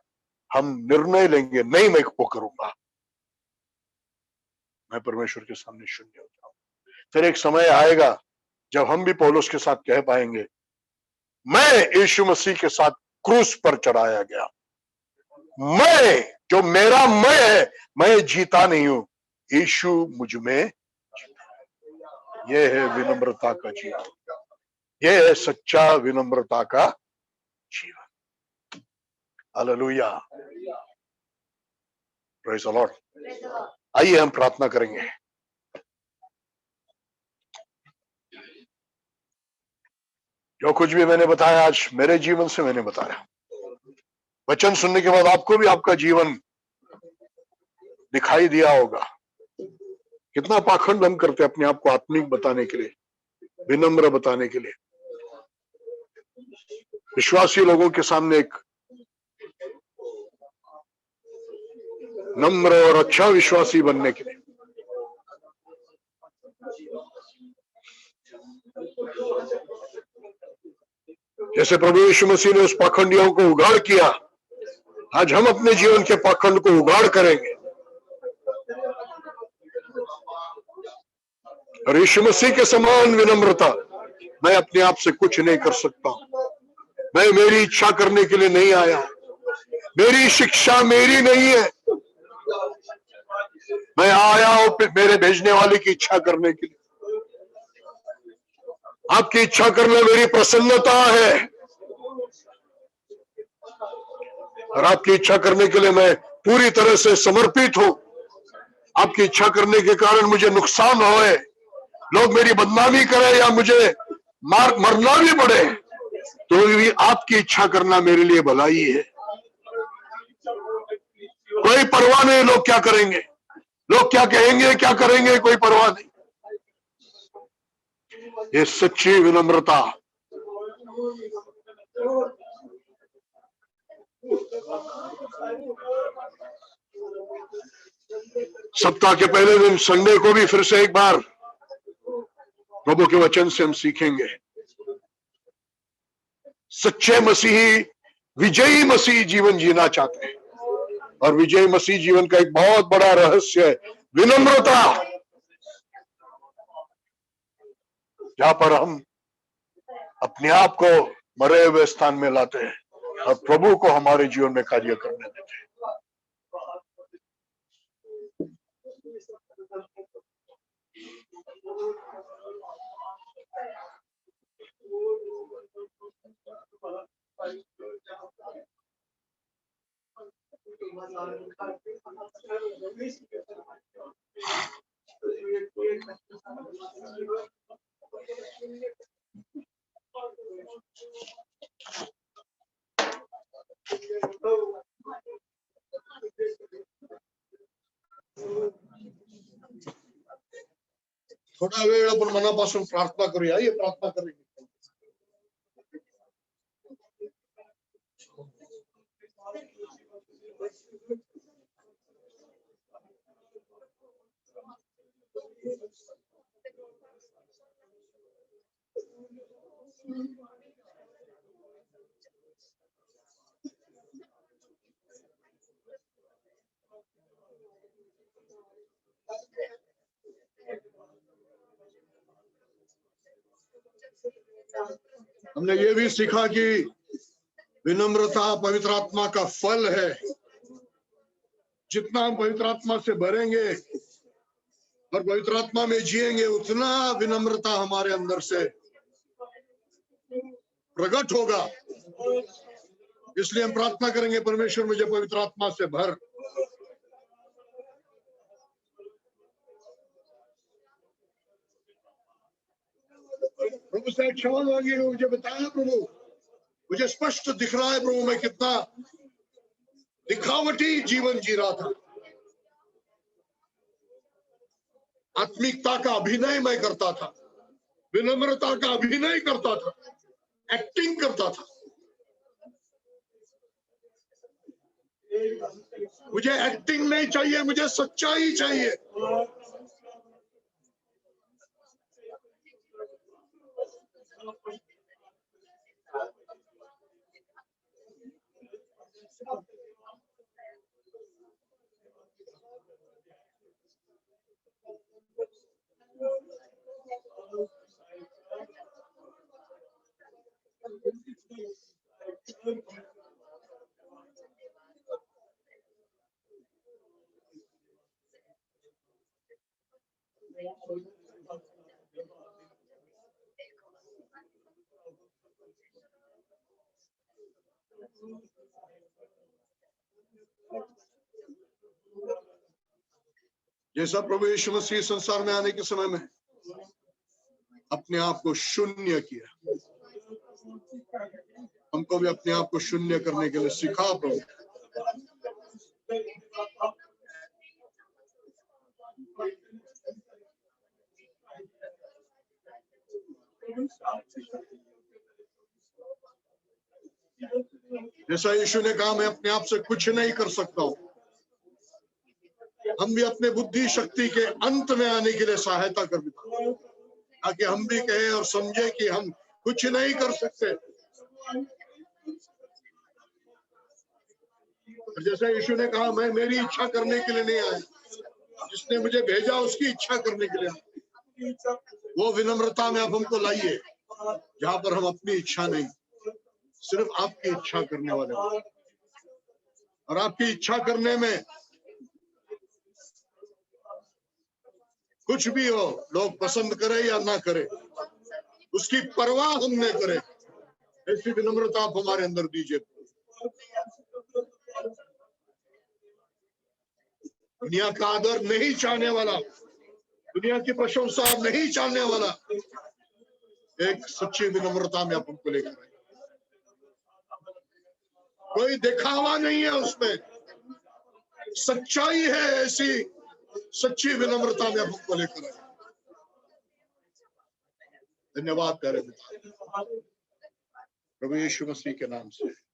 हम निर्णय लेंगे, नहीं मैं वो करूंगा, मैं परमेश्वर के सामने शून्य हो जाऊं। फिर एक समय आएगा जब हम भी पौलुस के साथ कह पाएंगे, मैं यीशु मसीह के साथ क्रूस पर चढ़ाया गया, मैं, जो मेरा मैं है, मैं जीता नहीं हूं, यीशु मुझ में। यह है विनम्रता का जीवन, यह है सच्चा विनम्रता का जीवन। हालेलुया। Praise the Lord. आइए हम प्रार्थना करेंगे। जो कुछ भी मैंने बताया आज मेरे जीवन से मैंने बताया, वचन सुनने के बाद आपको भी आपका जीवन दिखाई दिया होगा। कितना पाखंड हम करते हैं अपने आप को आत्मिक बताने के लिए, विनम्र बताने के लिए, विश्वासी लोगों के सामने एक नम्र और अच्छा विश्वासी बनने के लिए। जैसे प्रभु यीशु मसीह ने उस पाखंडियों को उगाड़ किया, आज हम अपने जीवन के पाखंड को उगाड़ करेंगे और यीशु मसीह के समान विनम्रता, मैं अपने आप से कुछ नहीं कर सकता, मैं मेरी इच्छा करने के लिए नहीं आया, मेरी शिक्षा मेरी नहीं है, मैं आया हूं मेरे भेजने वाले की इच्छा करने के लिए। आपकी इच्छा करना मेरी प्रसन्नता है और आपकी इच्छा करने के लिए मैं पूरी तरह से समर्पित हूं। आपकी इच्छा करने के कारण मुझे नुकसान होए, लोग मेरी बदनामी करें या मुझे मरना भी पड़े, तो भी आपकी इच्छा करना मेरे लिए भलाई है। कोई परवाह नहीं लोग क्या करेंगे, लोग क्या कहेंगे, क्या करेंगे, कोई परवाह नहीं। ये सच्ची विनम्रता। सप्ताह के पहले दिन संडे को भी फिर से एक बार प्रभु के वचन से हम सीखेंगे। सच्चे मसीही विजयी मसीह जीवन जीना चाहते हैं, और विजयी मसीह जीवन का एक बहुत बड़ा रहस्य है विनम्रता, जहां पर हम अपने आप को मरे हुए स्थान में लाते हैं और प्रभु को हमारे जीवन में कार्य करने देते हैं। थोडा वेळ आपण मनापासून प्रार्थना करूया। ये प्रार्थना करेंगे। हमने ये भी सीखा कि विनम्रता पवित्र आत्मा का फल है। जितना हम पवित्र आत्मा से भरेंगे और पवित्र आत्मा में जिएंगे, उतना विनम्रता हमारे अंदर से प्रकट होगा। इसलिए हम प्रार्थना करेंगे, परमेश्वर मुझे पवित्र आत्मा से भर। प्रभु से क्षमा मांगिए। मुझे बताया प्रभु, मुझे स्पष्ट दिख रहा है प्रभु, मैं कितना दिखावटी जीवन जी रहा था। आत्मिकता का अभिनय मैं करता था, विनम्रता का अभिनय करता था, एक्टिंग करता था। मुझे एक्टिंग नहीं चाहिए, मुझे सच्चाई चाहिए। जैसा प्रभु यीशु मसीह संसार में आने के समय में अपने आप को शून्य किया, हमको भी अपने आप को शून्य करने के लिए सिखा प्रभु। जैसा यीशु ने कहा, मैं अपने आप से कुछ नहीं कर सकता हूं, हम भी अपने बुद्धि शक्ति के अंत में आने के लिए सहायता कर दें, ताकि हम भी कहें और समझे कि हम कुछ नहीं कर सकते। जैसा यीशु ने कहा, मैं मेरी इच्छा करने के लिए नहीं आया, जिसने मुझे भेजा उसकी इच्छा करने के लिए। वो विनम्रता में आप हमको लाइए, जहां पर हम अपनी इच्छा नहीं, सिर्फ आपकी इच्छा करने वाले। और आपकी इच्छा करने में कुछ भी हो, लोग पसंद करें या ना करें, उसकी परवाह हम न करें, ऐसी विनम्रता आप हमारे अंदर दीजिए। दुनिया का आदर नहीं चाहने वाला, दुनिया की प्रशंसा नहीं चाहने वाला एक सच्ची विनम्रता में अपन को लेकर आए। कोई दिखावा नहीं है उसमें, सच्चाई है ऐसी, सच्ची विनम्रता में अपन को लेकर आए। धन्यवाद प्यारे पिता, प्रभु यीशु मसीह के नाम से।